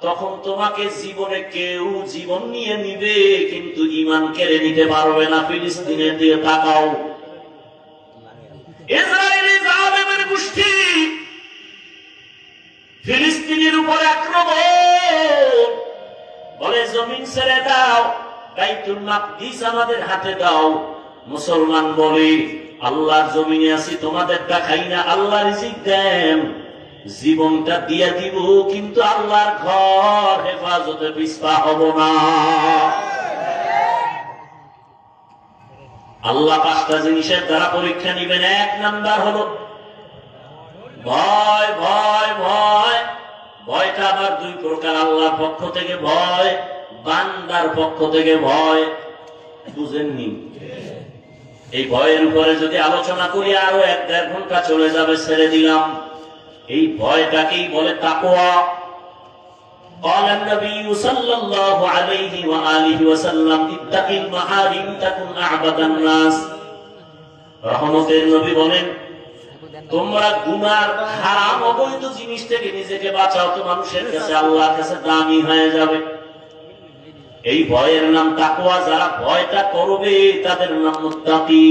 তখন তোমাকে জীবনে কেউ জীবন নিয়ে নিবে, কিন্তু ঈমান কেড়ে নিতে পারবে না। ফিলিস্তিনের দিকে তাকাও, ইসরায়েলি জালেমের গোষ্ঠী ফিলিস্তিনের উপর আক্রমণ, বলে জমিন ছেড়ে দাও, বাইতুল মাকদিস আমাদের হাতে দাও। মুসলমান বলে, আল্লাহর জমিনে আছি, তোমাদেরটা খাই না, আল্লাহ রিজিক দেন, জীবনটা দিয়ে দিব, কিন্তু আল্লাহর ঘর হেফাজতে পিছপা হব না। আল্লাহ 5টা জিনিসের দ্বারা পরীক্ষা নিবেন। 1 নাম্বার হলো ভয়। ভয় ভয় ভয়টা আবার 2 প্রকার, আল্লাহর পক্ষ থেকে ভয়, বান্দার পক্ষ থেকে ভয়। বুঝেননি? এই ভয়ের উপরে যদি আলোচনা করি আরো 1-1.5 ঘন্টা চলে যাবে, ছেড়ে দিলাম। এই ভয়টাকেই বলে তাকওয়া। قال النبي صلى الله عليه وآله وسلم اتق المحارم تكن أعبد الناس। রহমতের নবী বলেন, তোমরা গুনার হারাম অবৈধ জিনিস থেকে নিজেকে বাঁচাও, তো মানুষের কাছে আল্লাহর কাছে দামি হয়ে যাবে। এই ভয়ের নাম তাকওয়া। যারা ভয়টা করবে তাদের নাম মুত্তাকি।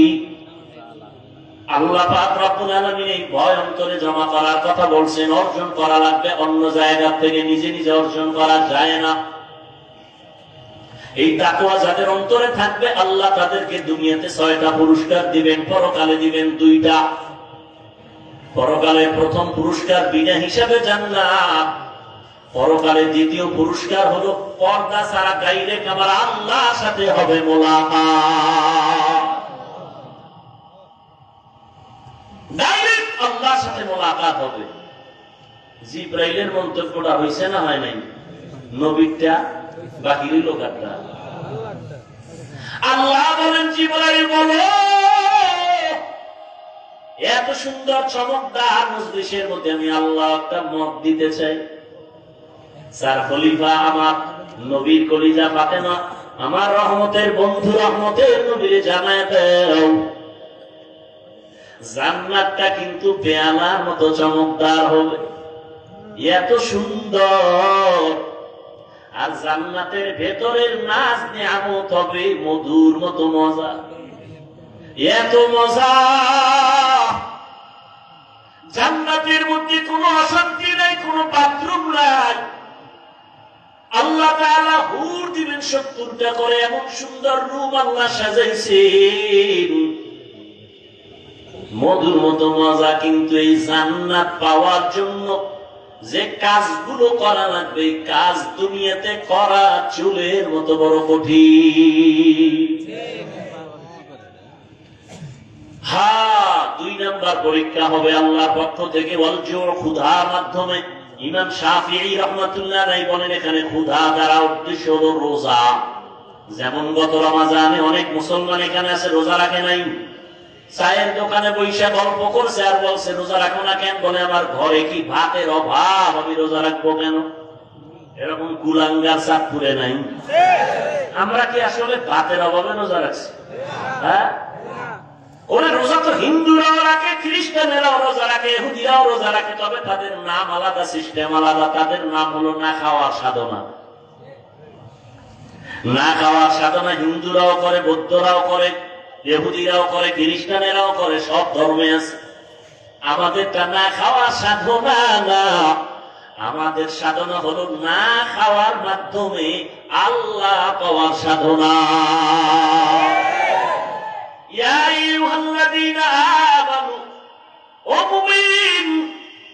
আল্লাহ পাক রব্বুল আলামিন এই ভয় অন্তরে জমা করার কথা বলছেন। অর্জন করা লাগবে অন্য জায়গা থেকে, নিজে নিজে অর্জন করা যায় না। এই তাকওয়া যাদের অন্তরে থাকবে, আল্লাহ তাদেরকে দুনিয়াতে 6টা পুরস্কার দিবেন, পরকালে দিবেন 2টা। পরকালে প্রথম পুরস্কার বিনা হিসাবে জান্নাত, পরকালে দ্বিতীয় পুরস্কার হলো পর্দা ছাড়া ডাইরেক্ট আমার আল্লাহর সাথে হবে মোলাকাত। ডাইরেক্ট আল্লাহর সাথে মোলাকাত হবে। জিবরাইলের মন্তব্যটা হয়েছে না হয় নাই? নবীরটা বাকি রইল কারটা? আল্লাহ বলেন জিবরাইল বলো, এত সুন্দর চমকদার মজলিসের মধ্যে আমি আল্লাহ একটা মত দিতে চাই। স্যার খলিফা আমার নবীর কলিজা ফাতেমা, আমার রহমতের বন্ধু রহমতের নবীরে জানায় দাও, জান্নাতটা কিন্তু পেয়ালার মতো চমকদার হবে, এত সুন্দর। আর জান্নাতের ভেতরের নাজ নিয়ামত হবে মধুর মতো মজা, এত মজা। জান্নাতের মধ্যে কোনো অশান্তি নাই, কোনো বাথরুম নাই। আল্লাহ তাআলা হুর দিবেন 70টা করে, এমন সুন্দর রুম আল্লাহ সাজাইছেন, মধুর মতো মজা। কিন্তু এই জান্নাত পাওয়ার জন্য যে কাজগুলো করা লাগবে, এই কাজ দুনিয়াতে করা চুলের মতো বড় কঠিন। হ্যাঁ, 2 নাম্বার পরীক্ষা হবে আল্লাহর পক্ষ থেকে, ক্ষুধার মাধ্যমে। ইমাম শাফিঈ রাহমাতুল্লাহ আলাইহি বলেন, এখানে ক্ষুধা দ্বারা উদ্দেশ্য হলো রোজা। যেমন গত রমজানে অনেক মুসলমান এখানে আছে রোজা রাখে নাই, চায়ের দোকানে বৈশা গল্প করছে আর বলছে রোজা রাখো না কেন? বলে আমার ঘরে কি ভাতের অভাব, আমি রোজা রাখবো কেন? এরকম কুলাঙ্গার চাঁদপুরে নাই? আমরা কি আসলে ভাতের অভাবে রোজা রাখছি? হ্যাঁ, ওরা রোজা তো হিন্দুরাও রাখে, খ্রিস্টানেরাও রোজা রাখে, ইহুদিরাও রোজা রাখে, তবে তাদের নাম আলাদা, সিস্টেম আলাদা। তাদের নাম হলো না খাওয়ার সাধনা। না খাওয়ার সাধনা হিন্দুরাও করে, বৌদ্ধরাও করে, ইহুদিরাও করে, খ্রিস্টানেরাও করে, সব ধর্মে আছে। আমাদেরটা না খাওয়ার সাধনা না, আমাদের সাধনা হলো না খাওয়ার মাধ্যমে আল্লাহ পাওয়ার সাধনা। ইয়া আইয়ুহাল্লাযীনা আমানু, ও মুমিন,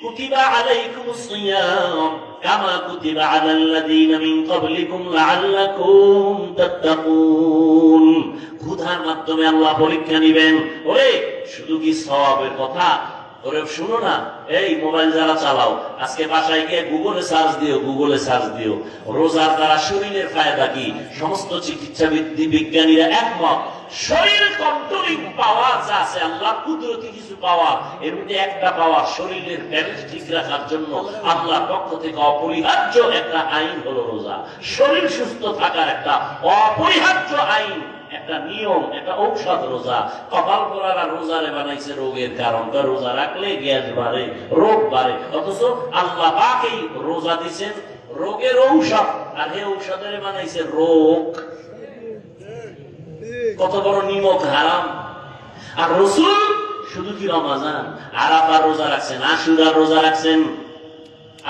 কুতিবা আলাইকুমুস সিয়াম কামা কুতিবা আলাল্লাযীনা মিন ক্বাবলিকুম লাআল্লাকুম তাত্তাকুন। ক্ষুধার মাধ্যমে আল্লাহ পরীক্ষা নিবেন। ওরে শুধু কি সওয়াবের কথা? ওরে শুনো না, এই মোবাইল যারা চালাও, আজকে বাসায় গিয়ে গুগলে সার্চ দিও, গুগলে সার্চ দিও রোজার দ্বারা শরীরের ফায়দা কি। সমস্ত চিকিৎসা বিজ্ঞানীরা একমত, শরীর কন্ট্রোলিং পাওয়ার যা আছে, আল্লাহ কুদরতি কিছু পাওয়ার, এর মধ্যে একটা পাওয়ার শরীরের ব্যালেন্স ঠিক রাখার জন্য আল্লাহর পক্ষ থেকে অপরিহার্য একটা আইন হলো রোজা। শরীর সুস্থ থাকার একটা অপরিহার্য আইন, একটা নিয়ম, একটা ঔষধ রোজা। কপাল পোড়ারা রোজারে বানাইছে রোগের কারণ, রোজা রাখলে গ্যাস বাড়ে, রোগ বাড়ে, অথচ আল্লাহ পাকই রোজা দিচ্ছেন রোগের ঔষধ, আর এই ঔষধের বানাইছে রোগ। কত বড় নিমক হারাম। আর রাসূল শুধু কি রমজান, আরাফার রোজা রাখছেন, আশুরার রোজা রাখছেন,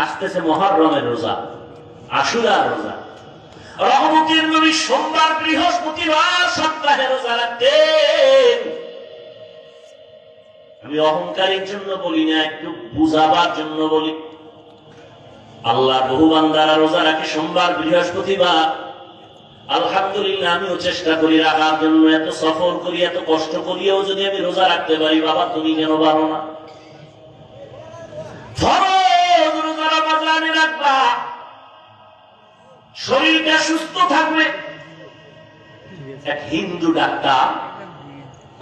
আসতেছে মুহররমের রোজা, আশুরার রোজা। রহমতের নবী সোমবার বৃহস্পতিবার সপ্তাহে রোজা রাখতেন। আমি অহংকারের জন্য বলি না, একটু বুঝাবার জন্য বলি। আল্লাহর বহু বান্দারা রোজা রাখে সোমবার বৃহস্পতিবার। আলহামদুলিল্লাহ, আমিও চেষ্টা করি রাখার জন্য। এত সফর করি, এত কষ্ট করিও যদি আমি রোজা রাখতে পারি, বাবা তুমি কেন পারো না? ফরজ রোজা রমজানে রাখবা, শরীরটা সুস্থ থাকবে। এক হিন্দু ডাক্তার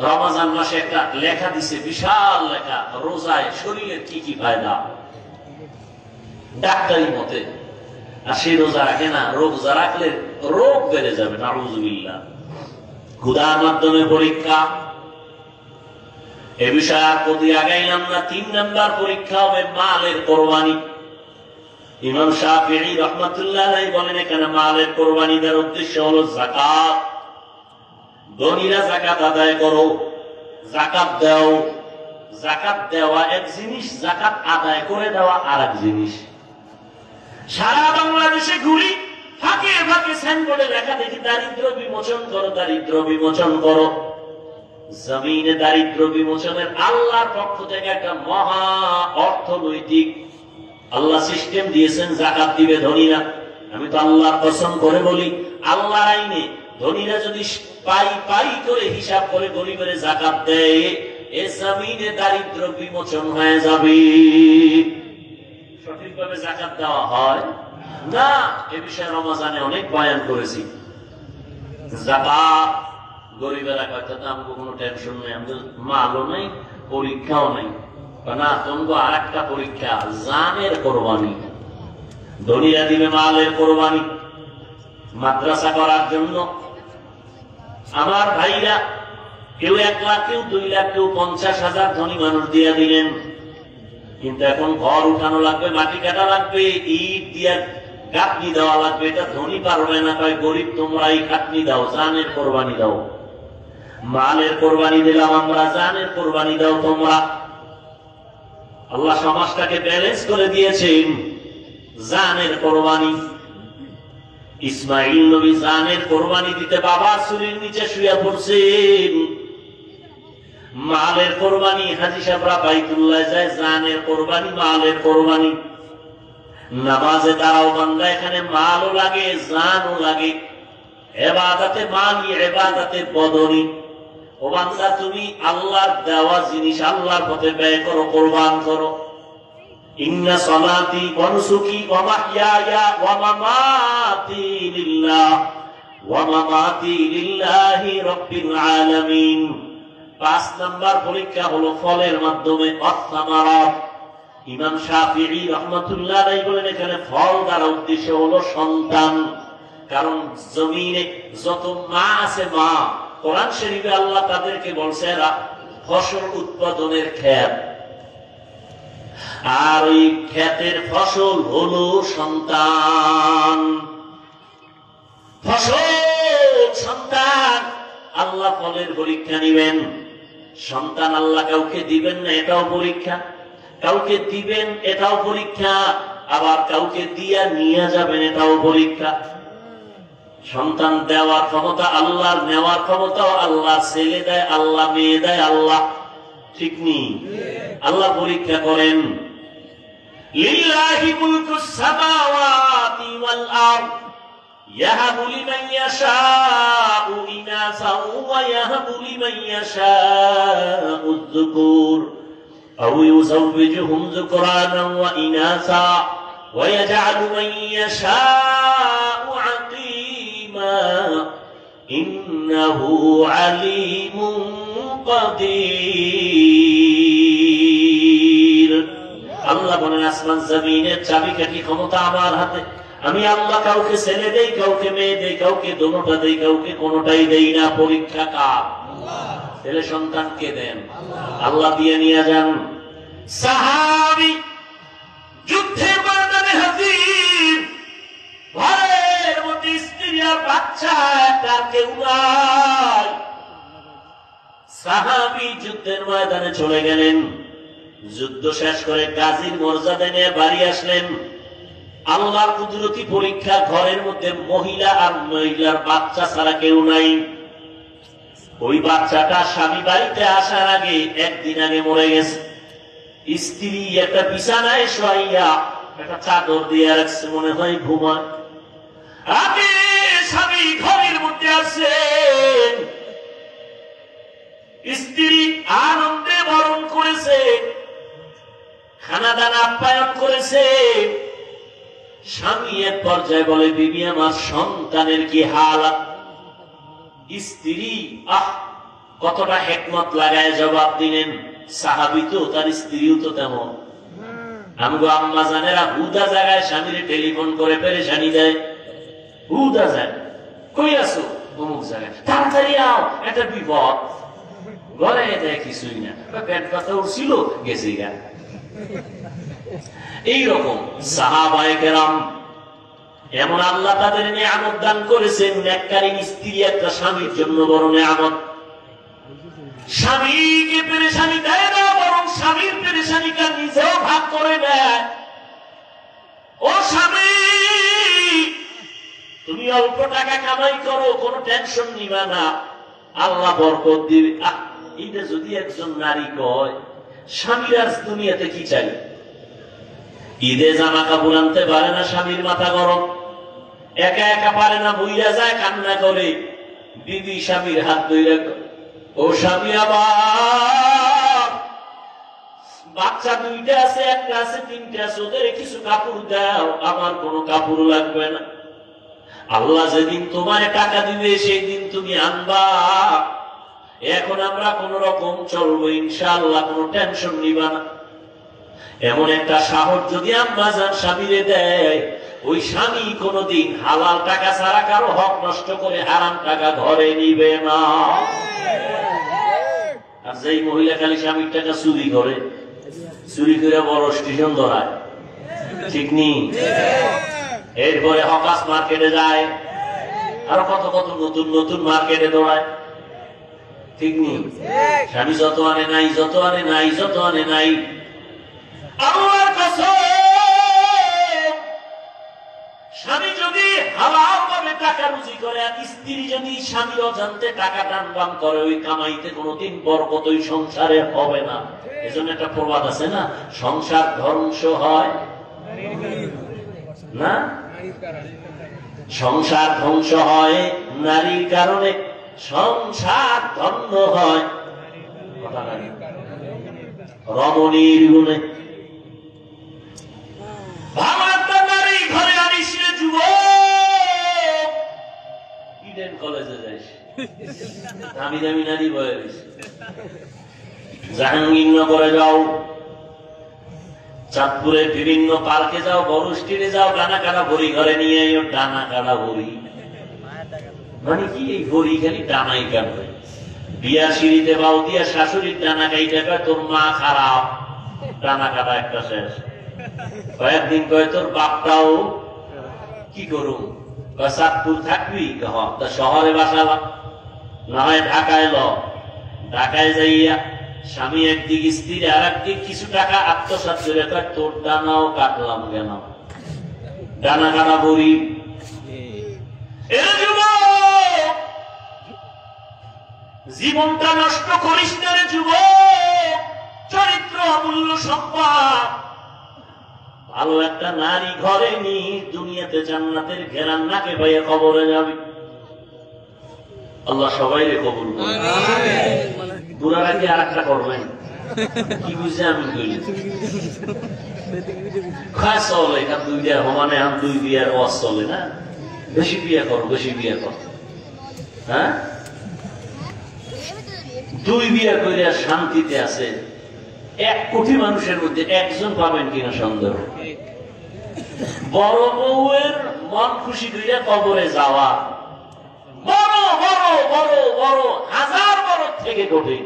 রমজান মাসে একটা লেখা দিছে, বিশাল লেখা, রোজায় শরীরের কি কি ফায়দা ডাক্তারি মতে। আর সে রোজা রাখে না, রোজা রাখলে রোগ বেড়ে যাবে, নাউযুবিল্লাহ। ক্ষুধার মাধ্যমে পরীক্ষা, এ বিষয়ে আর প্রতি আগাইলাম না। 3 নাম্বার পরীক্ষা হবে মালের কোরবানি। ইমাম শাফিঈ রাহমাতুল্লাহ আলাইহি বলেন, এখানে মালের কোরবানি দেওয়ার উদ্দেশ্য হলো যাকাত। ধনীরা যাকাত আদায় করো, যাকাত দাও। যাকাত দেওয়া এক জিনিস, যাকাত আদায় করে দেওয়া আর এক জিনিস। সারা বাংলাদেশে ঘুরি, ফাঁকে ফাঁকে সাইনবোর্ডে লেখা দেখি দারিদ্র বিমোচন করো, দারিদ্র বিমোচন করো। জমিনে দারিদ্র বিমোচনের আল্লাহর পক্ষ থেকে একটা মহা অর্থনৈতিক আল্লাহ সিস্টেম দিয়েছেন, যাকাত দিবে ধনীরা। আমি তো আল্লাহর কসম করে বলি, আল্লাহর আইনে ধনীরা যদি পাই পাই করে হিসাব করে গরিবের যাকাত দেয়, এ জমিনে দারিদ্র বিমোচন হয়ে যাবে। সঠিকভাবে যাকাত দেওয়া হয় না, এ বিষয়ে রমজানে অনেক বয়ান করেছি। যাকাত গরিবেরা কয়টা আমগো কোনো টেনশন নেই, আমাদের মালও নেই, পরীক্ষাও নেই। না, তোমাকে আর একটা পরীক্ষা, জানের কোরবানি। ধনীরা দিবে মালের কোরবানি মাদ্রাসা করার জন্য। আমার ভাইরা কেউ 1 লাখ, কেউ 2 লাখ, কেউ 50,000 ধনী মানুষ দিয়ে দিলেন। কিন্তু এখন ঘর উঠানো লাগবে, মাটি কাটা লাগবে, ইট দিয়ে গাঁথনি দেওয়া লাগবে। এটা ধনী পারবে না, তাই গরিব তোমরা এই খাটনি দাও, জানের কোরবানি দাও। মালের কোরবানি দিলাম আমরা, জানের কোরবানি দাও তোমরা। আল্লাহ সমাজটাকে ব্যালেন্স করে দিয়েছেন, জানের কোরবানি। ইসমাইল নবী জানের কোরবানি দিতে বাবা চুরির নিচে শুয়ে পড়ছেন। মালের কোরবানি হাজী সাহেবরা বাইতুল্লাহ যায়, জানের কোরবানি, মালের কোরবানি। নামাজে দাঁড়াও বান্দা, এখানে মালও লাগে, জানও লাগে। ইবাদতে মালি, ইবাদতে বদনি। ও বান্দা, তুমি আল্লাহর দেওয়া জিনিস আল্লাহর পথে ব্যয় করো, কোরবান করো। ইন্না সালাতি ওয়া নুসুকি ওয়া মাহইয়ায়া ওয়া মামাতি লিল্লাহি রাব্বিল আলামিন। 5 নাম্বার পরীক্ষা হলো ফলের মাধ্যমে, আস-সামারাত। ইমাম শাফিঈ রাহমাতুল্লাহ আলাইহি বলেন, এখানে ফল দ্বারা উদ্দেশ্য হলো সন্তান। কারণ জমিনে যত মা আছে, মা, কোরআন শরীফে আল্লাহ তাদেরকে বলছে এরা ফসল উৎপাদনের ক্ষেত, আর ওই ক্ষেতের ফসল হলো সন্তান। ফসল সন্তান। আল্লাহ ফলের পরীক্ষা নিবেন। সন্তান আল্লাহ কাউকে দিবেন না, এটাও পরীক্ষা। কাউকে দিবেন, এটাও পরীক্ষা। আবার কাউকে দিয়া নিয়ে যাবেন, এটাও পরীক্ষা। সন্তান দেওয়ার ক্ষমতা আল্লাহর, নেওয়ার ক্ষমতাও আল্লাহ। ছেলে দেয় আল্লাহ, মেয়ে দেয় আল্লাহ, ঠিক নেই? আল্লাহ পরীক্ষা করেন। লিল্লাহি মুলকুস সামাওয়াতি ওয়াল আরদ ইয়াহাবু লিমান ইয়াশাউ ইনাসাও ওয়া ইয়াহাবু লিমান ইয়াশাউ যুকুর আও ইউযাওবিজুহুম যুকরানান ওয়া ইনাসা ওয়া ইয়াজআলু মান ইয়াশাউ আকিমা ইন্নাহু আলীমুন কাদির। আল্লাহ বলেন, আসমান জমিনের চাবিকাঠি ক্ষমতা আমার হাতে। আমি আল্লাহ কাউকে ছেলে দেই, কাউকে মেয়ে দেই, কাউকে দোনোটা দেই, কাউকে কোনোটাই দেই না। পরীক্ষা কার? ছেলে সন্তানকে দেন, আল্লাহ দিয়ে নিয়ে যান। সাহাবী যুদ্ধের ময়দানে হাজির, ঘরের মধ্যে স্ত্রী আর বাচ্চা, তার কেউ নাই। সাহাবী যুদ্ধের ময়দানে চলে গেলেন। যুদ্ধ শেষ করে গাজীর মর্যাদা নিয়ে বাড়ি আসলেন। আল্লাহর কুদরতি পরীক্ষা, ঘরের মধ্যে মহিলা আর মহিলার বাচ্চা ছাড়া কেউ নাই। ওই বাচ্চাটা স্বামী বাড়িতে আসার আগে, 1 দিন আগে মরে গেছে। স্ত্রী একটা বিছানায় শোয়াইয়া একটা চাদর দিয়ে রাখছে, মনে হয় ঘুমায়। আগে স্বামী ঘরের মধ্যে আসেন, স্ত্রী আনন্দে বরণ করেছে, খানাদানা আপ্যায়ন করেছে। স্বামী এক পর্যায়ে বলে, বিবি আমার সন্তানের কি হালাত? স্ত্রী কতটা হিকমত লাগায় জবাব দিলেন। সাহাবী তো, তার স্ত্রীও তো তেমন। আমগো আম্মা জানেরা হুদা জায়গায় স্বামীরে টেলিফোন করে পেরেশানি দেয়। হুদা যায়, কই আছো? অমুক জায়গায়, তাড়াতাড়ি আও, একটা বিপদ। ঘরে দেয় কিছুই না, পেট ব্যথা উঠছিল, গেছি গা। এইরকম সাহাবায়ে কেরাম, এমন আল্লাহ তাদের নিয়ামত দান করেছেন। নেককারী স্ত্রী একটা স্বামীর জন্য বড় নিয়ামত। স্বামীকে পেরেশানি দেয় না, বরং স্বামীর পেরেশানিটা নিজেও ভাগ করে নেয়। ও স্বামী, তুমি অল্প টাকা কামাই করো, কোনো টেনশন নিবা না, আল্লাহ বরকত দিবে। এটা যদি একজন নারী কয়, স্বামীর আজ দুনিয়াতে কি চাই? ঈদে জামা কাপড় আনতে পারে না, স্বামীর মাথা গরম, একা একা পারে না, বইয়া যায়, কান্না করে। বিবি স্বামীর হাত ধরে, ও স্বামী আমার বাচ্চা 2টা আছে, 1টা আছে, 3টা আছে, ওদের কিছু কাপড় দাও, আমার কোনো কাপড় লাগবে না। আল্লাহ যেদিন তোমার টাকা দিবে সেই দিন তুমি আনবা। এখন আমরা কোন রকম চলবো ইনশাআল্লাহ, কোনো টেনশন নিবা না। এমন একটা সাহস যদি আম্মা জান স্বামীরে দেয়, ওই স্বামী কোনদিন হালাল টাকা ছাড়া কারো হক নষ্ট করে হারাম টাকা ঘরে নিবে না। আর যেই মহিলা খালি স্বামীর টাকা চুরি করে, চুরি করে বড় স্টেশন ধরায়, ঠিক নেই? এরপরে হকাস মার্কেটে যায়, আরো কত কত নতুন নতুন মার্কেটে দৌড়ায়, ঠিক নেই? স্বামী যত আনে নাই, যত আনে নাই, যত আনে নাই। আল্লাহর কসম, স্বামী যদি হালাল ভাবে টাকা রুজি করে আর স্ত্রী যদি স্বামীর অজান্তে টাকা টান বাম করে, ওই কামাইতে কোনোদিন বরকত ওই সংসারে হবে না। এজন্য একটা প্রবাদ আছে না, সংসার ধ্বংস হয় না, সংসার ধ্বংস হয় নারীর কারণে, সংসার ধন্য হয় রমণীর গুণে। ভালো একটা নারী ঘরে আনিস রে যুবক, ইডেন কলেজে যাইস, দামি দামি নারী বয়স, জাহাঙ্গীরনগরে যাও, চাঁদপুরের বিভিন্ন পার্কে যাও, বরুষ্টিরে যাও, ডানা কাটা ভরি ঘরে নিয়ে এও, ডানা কাটা ভরি মানে কি? এই ভরি খালি ডানাই কাটবে। বিয়া সিঁড়িতে বাউ দিয়া শাশুড়ির ডানা কাইটা কয় তোর মা খারাপ, ডানা কাটা একটা শেষ। কয়েকদিন কয় তোর বাপটাও কি করুম, চাঁদপুর থাকবি, তা শহরে বাসাবা, না হয় ঢাকায় ল। ঢাকায় যাইয়া স্বামী একদিক স্ত্রী আর একদিক কিছু টাকা আত্মসাৎ করে কয় তোর ডানাও কাটলাম কেন, ডানা কাটা বড়ি। জীবনটা নষ্ট করিস না রে যুবক, চরিত্র অমূল্য সম্পদ। ভালো একটা নারী ঘরে নি, দুনিয়াতে জান্নাতের ঘেরান নাকে পাইয়া কবরে যাবি। আল্লাহ সবাই রে কবুল করুন। বুড়ারা কি আর একটা করবেন কি বুঝে আমি কইলি খায় চলে, এখান দুই বিয়ার সমানে আম দুই বিয়ার ওয়াজ চলে না, বেশি বিয়ে করো, বেশি বিয়ে কর। হ্যাঁ, দুই বিয়ে করে শান্তিতে আছে। 1 কোটি মানুষের মধ্যে একজন পাবেন কিনা সন্দেহ। বড় বউয়ের মন খুশি করিয়া কবরে যাওয়া বড় বড় বড় বড় হাজার বড় থেকে কঠিন।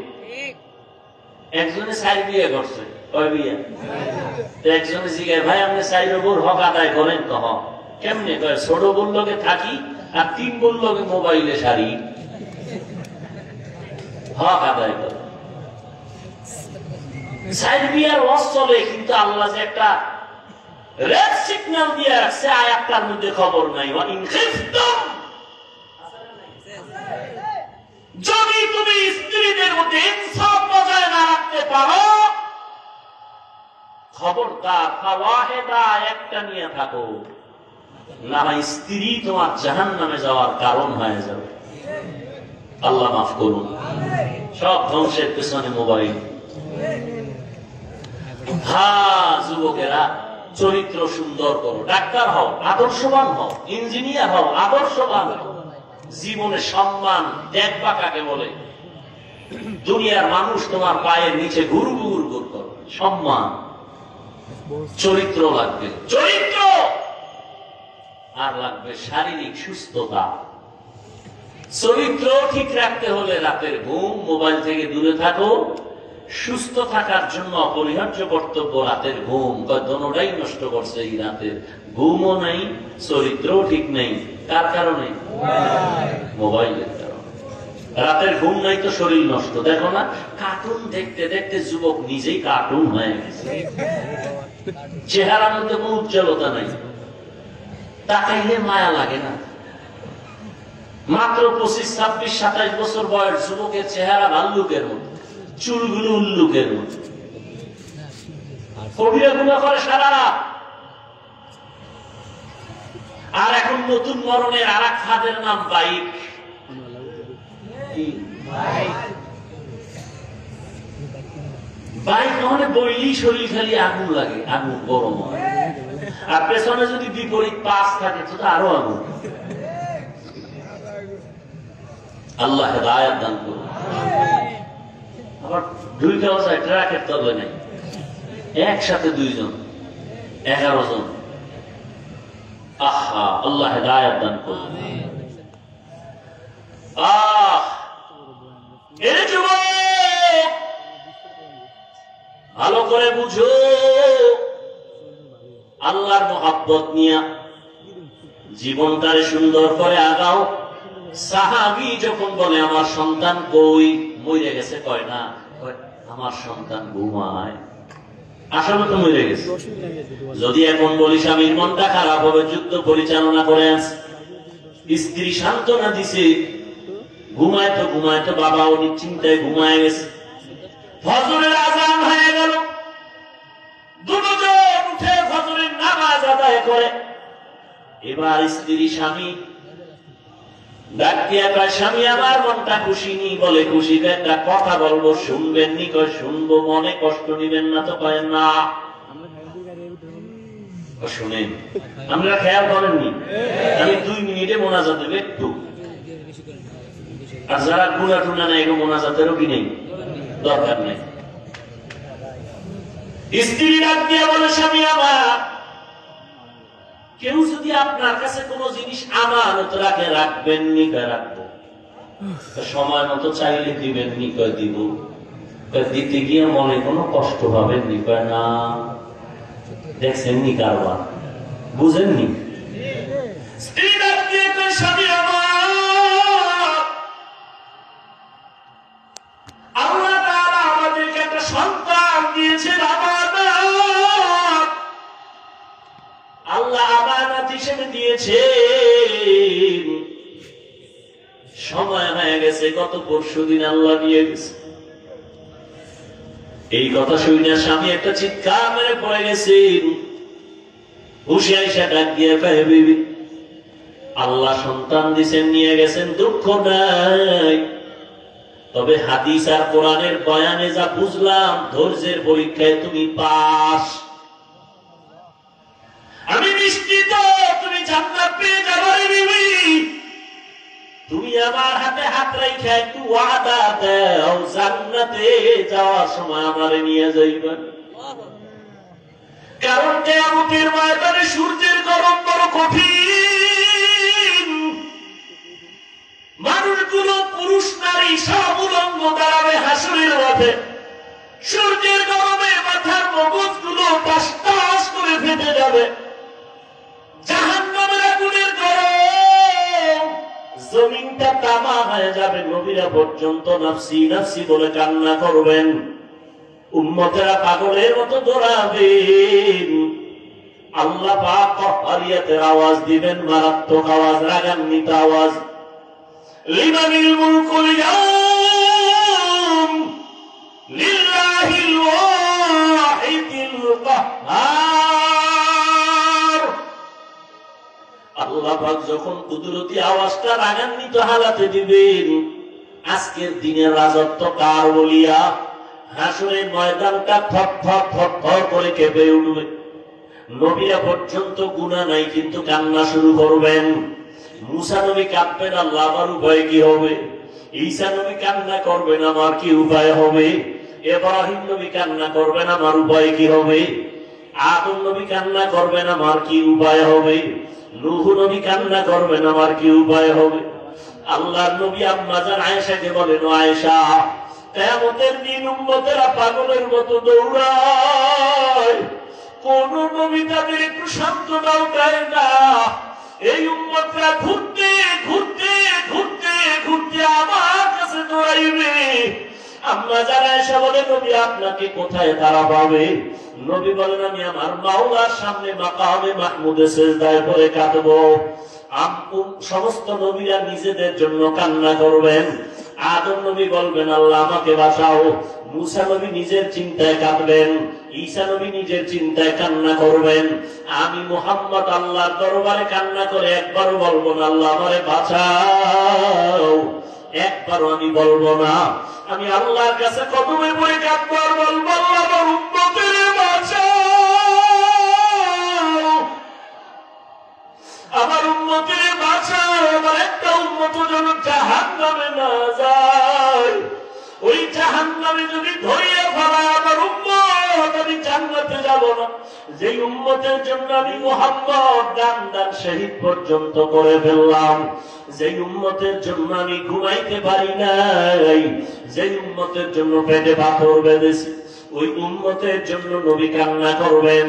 একজনে 4 বিয়ে করছে, কয় বিয়ে? একজনে জিজ্ঞাসা, ভাই আপনি 4 বউর হক আদায় করেন? কহ কেমনে? কয় ছোট বউর লগে থাকি আর 3 বউর লগে মোবাইলে সারি, হক আদায় করে। 4 বিয়ার ওয়াজ চলে, কিন্তু আল্লাহ যে একটা রেড সিগন্যাল দিয়ে রাখছে আয়াতটার মধ্যে খবর নাই। যদি তুমি স্ত্রীদের মধ্যে ইনসাফ বজায় না রাখতে পারো, খবরদার ফাওয়াহিদা একটা নিয়ে থাকো, না হয় স্ত্রী তোমার জাহান্নামে যাওয়ার কারণ হয়ে যাবে। আল্লাহ মাফ করুন। সব ধ্বংসের পেছনে মোবাইল। হ্যাঁ যুবকেরা, চরিত্র সুন্দর করো, ডাক্তার হও, আদর্শবান হও, ইঞ্জিনিয়ার হও, আদর্শবান হও। জীবনে সম্মান দেখবা কাকে বলে। দুনিয়ার মানুষ তোমার পায়ের নিচে ঘুর ঘুর ঘুর করো, সম্মান। চরিত্র লাগবে, চরিত্র। আর লাগবে শারীরিক সুস্থতা। চরিত্র ঠিক রাখতে হলে রাতের ঘুম, মোবাইল থেকে দূরে থাকো। সুস্থ থাকার জন্য অপরিহার্য কর্তব্য রাতের ঘুম। দোনোটাই নষ্ট করছে এই রাতের ঘুমও নাই, চরিত্রও ঠিক নেই। কার কারণে? মোবাইলের কারণে। রাতের ঘুম নাই তো শরীর নষ্ট। দেখো না, কার্টুন দেখতে দেখতে যুবক নিজেই কার্টুন হয়ে গেছে। চেহারার মধ্যে কোন উজ্জ্বলতা নাই, তাকাইলে মায়া লাগে না। মাত্র 25, 26, 27 বছর বয়স যুবকের চেহারা ভাল্লুকের মতো, চুলগুলো উল্লুকের মতো, কবিরা গুলা করে সারা রাত। আর এখন নতুন মরণের আর এক ফাঁদের নাম বাইক। বাইক মানে বইলি শরীর খালি আগুন লাগে, আগুন গরম হয়। আর পেছনে যদি বিপরীত পাশ থাকে তো আরো আগুন। আল্লাহ হেদায়েত দান করুন। আবার দুইটা অবস্থায় ট্রাকের তলে নাই, একসাথে দুইজন 11 জন। আহা, আল্লাহ হেদায়েত দান করুন। ভালো করে বুঝো, আল্লাহর মহব্বত নিয়া জীবনটারে সুন্দর করে আগাও। সাহাবী যখন বলে আমার সন্তান কই, মরে গেছে, কয় না, আমার সন্তান ঘুমায়, আসলে তো মরে গেছে। যদি এখন বলি স্বামীর মনটা খারাপ হবে, যুদ্ধ পরিচালনা করে আছে, স্ত্রী সান্ত্বনা দিছে, ঘুমায় তো বাবাও নিশ্চিন্তায় ঘুমায় গেছে। ফজরের আযান হয়ে গেল, দুজন উঠে ফজরের নামাজ আদায় করে। এবার স্ত্রী স্বামী ডাক দিয়া কয়, স্বামী আমার মনটা খুশি নি। বলে খুশি, একটা কথা বলবো, শুনবেন নি? কয় শুনবো। মনে কষ্ট নিবেন না তো? কয় না। শুনেন, আমরা খেয়াল করেননি, আমি 2 মিনিটে মোনাজাত দেব একটু। আর যারা গুণা টুনা নেই, মোনাজাতেরও কি নেই, দরকার নেই। স্ত্রী ডাক দিয়া বলে, স্বামী আমার, কেউ যদি আপনার কাছে কোনো জিনিস আমানত রাখে, রাখবেন নি? কয় রাখবো। সময় মতো চাইলে দিবেন নি? কয় দিব। দিতে গিয়ে মনে কোনো কষ্ট পাবেন নি? কয় না। দেখছেন নি কারবার, বুঝেননি? স্ত্রী ডাক দিয়ে কয়, স্বামী আমার, আল্লাহ তাআলা আমাদেরকে একটা সন্তান দিয়েছেন, আমানত। আল্লাহ আমানত হিসেবে দিয়েছেন। সময় হয়ে গেছে, গত পরশুদিন আল্লাহ দিয়ে গেছে। এই কথা শুনে স্বামী একটা চিৎকার মেরে পড়ে গেছেন। হুশে আইসা ডাক দিয়ে কয়, বিবি, আল্লাহ সন্তান দিছেন, নিয়ে গেছেন, দুঃখ নাই। তবে হাদিস আর কোরআনের বয়ানে যা বুঝলাম, ধৈর্যের পরীক্ষায় তুমি পাস। আমি নিশ্চিত তুমি জান্নাত পেয়ে যাবে বিবি। তুমি আমার হাতে হাত রেখে একটু ওয়াদা দাও, জান্নাতে যাওয়ার সময় আমারে নিয়ে যাইবেন। কারণ কিয়ামতের ময়দানে সূর্যের গরম বড় কঠিন। মানুষগুলো, পুরুষ নারী সব উলঙ্গ দাঁড়াবে হাসরের মাঠে। সূর্যের গরমে মাথার মগজগুলো টাস টাস করে ফেটে যাবে। জাহান্নামের আগুনের গরম, জমিনটা তামা হয়ে যাবে। নবীরা পর্যন্ত নাফসি নাফসি বলে কান্না করবেন। উম্মতেরা পাগলের মতো দৌড়াবেন। আল্লাহ পাক কহরিয়াতের আওয়াজ দিবেন, মারাত্মক আওয়াজ, রাগান্বিত আওয়াজ। লিমানিল মুলকুল ইয়াউম লিল্লাহিল ওয়াহিদিল কাহ্হার। আল্লাহ পাক যখন কুদরতি আওয়াজটা রাগান্বিত হালাতে দিবেন, আজকের দিনের রাজত্ব কার বলিয়া হাসরের ময়দানটা থর থর থর থর করে কেঁপে উঠবে। নবীরা পর্যন্ত গুনাহ নাই, কিন্তু কান্না শুরু করবেন। মুসা নবী কাঁদবেন, আল্লাহ আমার উপায় কি হবে? ঈসা নবী কান্না করবেন, আমার কি উপায় হবে? ইব্রাহিম নবী কান্না করবেন, আমার উপায় কি হবে? আদম নবী কান্না করবেন, আমার কি উপায় হবে? নূহ নবী কান্না করবেন, আমার কি উপায় হবে? আল্লাহর নবী আম্মা জান আয়েশাকে বলেন, ও আয়েশা, কিয়ামতের দিন উম্মতেরা পাগলের মতো দৌড়ায়, কোন নবী তাদের একটু সান্ত্বনাও দেয় না। এই উম্মতরা ঘুরতে ঘুরতে ঘুরতে ঘুরতে আমার কাছে দৌড়াইবে। আম্মা জান আয়েশা বলে, নবী আপনাকে কোথায় তারা পাবে? নবী বলেন, আমি আমার মাওলার সামনে মাকামে মাহমুদে সিজদায় পড়ে কাঁদবো। সমস্ত নবীরা নিজেদের জন্য কান্না করবেন। আদম নবী বলবেন, আল্লাহ আমাকে বাঁচাও। মুসা নবী নিজের চিন্তায় কাঁদবেন। ঈসা নবী নিজের চিন্তায় কান্না করবেন। আমি মুহাম্মদ আল্লাহর দরবারে কান্না করে একবারও বলবো না, আল্লাহ আমারে বাঁচাও। একবারও আমি বলবো না। আমি আল্লাহর কাছে কদমে পড়ে কাঁদবো আর বলবো, আল্লাহ আমার উম্মতের বাঁচাও, আমার উম্মতের বাঁচাও, আমার একটা উম্মত যেন জাহান্নামে না আমি যদি ধরিয়ে ফেলাই আমার উম্মত, আমি জান্নাতে যাব না। যেই উম্মতের জন্য আমি মুহাম্মদ দান শহীদ পর্যন্ত করে ফেললাম, যেই উম্মতের জন্য আমি ঘুমাইতে পারি নাই, যেই উম্মতের জন্য পেটে পাথর বেঁধেছি, ওই উম্মতের জন্য নবী কান্না করবেন।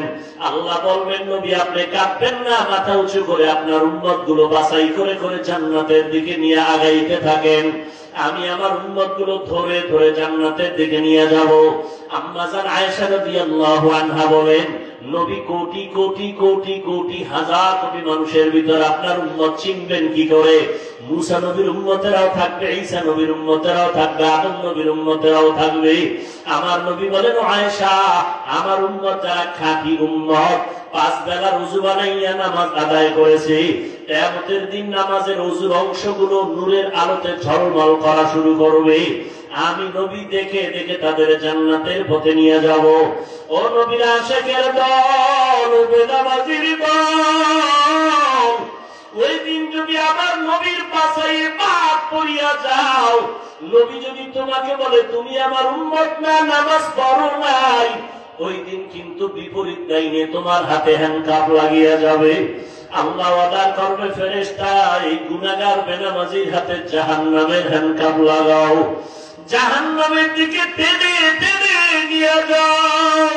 আল্লাহ বলবেন, নবী আপনি কাঁদবেন না, মাথা উঁচু করে আপনার উম্মত গুলো বাছাই করে করে জান্নাতের দিকে নিয়ে আগাইতে থাকেন। আমি আমার উম্মত গুলো ধরে ধরে জান্নাতের দিকে নিয়ে যাব। আম্মা জান আয়েশা রাদিয়াল্লাহু আনহা বলেন, নবী কোটি কোটি কোটি কোটি হাজার কোটি মানুষের ভিতর আপনার উম্মত চিনবেন কি করে? মুসা নবীর উম্মতেরাও থাকবে, ঈসা নবীর উম্মতেরাও থাকবে, আদম নবীর উম্মতেরাও থাকবে। আমার নবী বলেন, আয়েশা আমার উম্মত যারা খাঁটি উম্মত, 5 বেলা ওযু বানাইয়া নামাজ আদায় করেছে, কিয়ামতের দিন নামাজের ওযুর অংশগুলো নূরের আলোতে ঝলমল করা শুরু করবে। আমি নবী দেখে দেখে তাদের জান্নাতের পথে নিয়ে যাব। ও নবীর আশিকের দল, ও বেনামাজির দল, ওই দিন যদি আমার নবীর পাশে পাক পড়িয়া যাও, নবী যদি তোমাকে বলে তুমি আমার উম্মত না, নামাজ পড়ো নাই, ওই দিন কিন্তু বিপরীত লাইনে তোমার হাতে হ্যান্ডকাপ লাগিয়ে যাবে। আল্লাহ ওয়াদা করবে, ফেরেশতা এই গুনাহগার বেনামাজির হাতে জাহান্নামের হ্যান্ডকাপ লাগাও, জাহান্নামের দিকে টেনে টেনে নিয়ে যাও।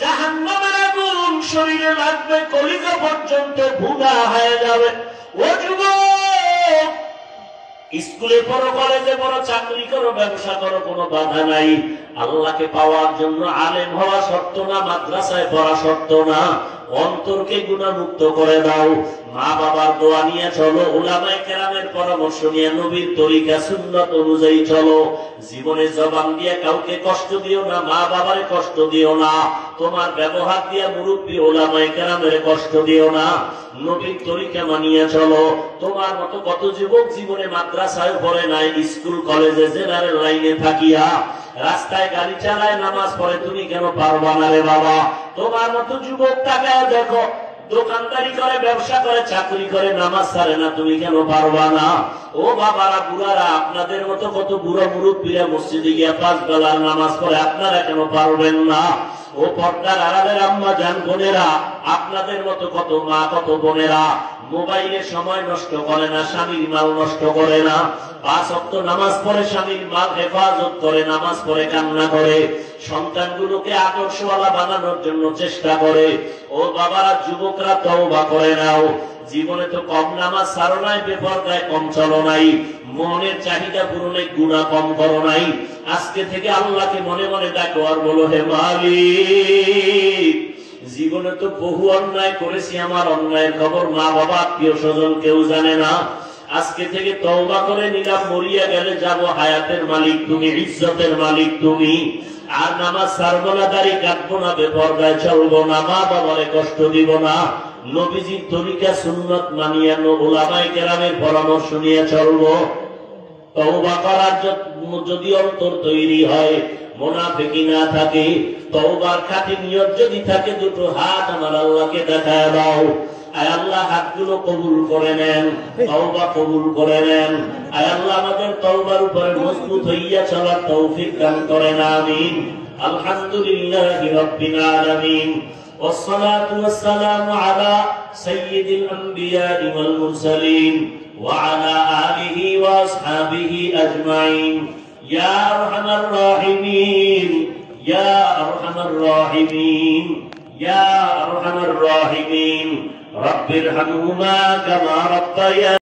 জাহান্নামের আগুন শরীরে লাগবে, কলিজা পর্যন্ত ভুনা হয়ে যাবে। ও যুবক, স্কুলে পড়ো, কলেজে পড়ো, চাকরি করো, ব্যবসা করো, কোনো বাধা নাই। আল্লাহকে পাওয়ার জন্য আলেম হওয়া শর্ত না, মাদ্রাসায় পড়া শর্ত না। অন্তরকে গুনাহমুক্ত করে দাও, মা বাবার দোয়া নিয়ে চলো, উলামায়ে কেরামের পরামর্শ নিয়ে নবীর তরিকা সুন্নাত অনুযায়ী চলো। জীবনে জবান দিয়ে কাউকে কষ্ট দিও না, মা বাবারে কষ্ট দিও না, তোমার ব্যবহার দিয়ে মুরব্বী উলামায়ে কেরামের কষ্ট দিও না। নবীর তরিকা মানিয়ে চলো। তোমার মতো কত যুবক জীবনে মাদ্রাসায় পড়ে নাই, স্কুল কলেজে জেনারেল লাইনে থাকিয়া রাস্তায় গাড়ি চালায়, নামাজ পড়ে, তুমি কেন পারবা না রে বাবা? তোমার মতো যুবক তাকায় দেখো, দোকানদারি করে, ব্যবসা করে, চাকরি করে, নামাজ ছাড়ে না, তুমি কেন পারবা না? ও বাবারা, বুড়ারা, আপনাদের মতো কত বুড়া মুরব্বীরা মসজিদে গিয়া 5 বেলার নামাজ পড়ে, আপনারা কেন পারবেন না? ও পর্দার আড়ালের আম্মা জান বোনেরা, আপনাদের মতো কত মা, কত বোনেরা মোবাইলে সময় নষ্ট করে না, স্বামীর মাল নষ্ট করে না, 5 ওয়াক্ত নামাজ পড়ে, স্বামীর মাল হেফাজত করে, নামাজ পড়ে কান্না করে, সন্তানগুলোকে আদর্শওয়ালা বানানোর জন্য চেষ্টা করে। ও বাবারা, যুবকরা তওবা করে নাও। জীবনে তো কম নামাজ ছাড়ো নাই, বেপরদায় কম চলো নাই, মনের চাহিদা পূরণে গুনাহ কম করো নাই। আজকে থেকে আল্লাহকে মনে মনে ডাকো আর বলো, হে মালিক, জীবনে তো বহু অন্যায় করেছি, আমার অন্যায়ের খবর মা বাবা আত্মীয় স্বজন কেউ জানে না। আজকে থেকে তওবা করে নিলাম, মরিয়া গেলে যাব, হায়াতের মালিক তুমি, ইজ্জতের মালিক তুমি। আর নামাজ ছাড়বো না, দাড়ি কাটবো না, বেপরদায় চলবো না, মা বাবারে কষ্ট দিব না, নবীজির তরিকা সুন্নাত মানিয়ে উলামায়ে কেরামের পরামর্শ নিয়ে চলবো। তওবা করার যদি অন্তর তৈরি হয়, মুনাফিকি না থাকে, তওবার খাঁটি নিয়ত যদি থাকে, দুটো হাত আমার আল্লাহকে দেখায় দাও। আয় আল্লাহ, হাতগুলো কবুল করে নেন, তওবা কবুল করে নেন। আয় আল্লাহ, আমাদের তওবার উপরে মজবুত হইয়া চলার তৌফিক দান করেন, আমিন। আলহামদুলিল্লাহি রাব্বিল আলামিন, والصلاة والسلام على سيد الأنبياء والمرسلين وعلى آله وأصحابه أجمعين. يا أرحم الراحمين، يا أرحم الراحمين، يا أرحم الراحمين، رب ارحمهما كما ربياني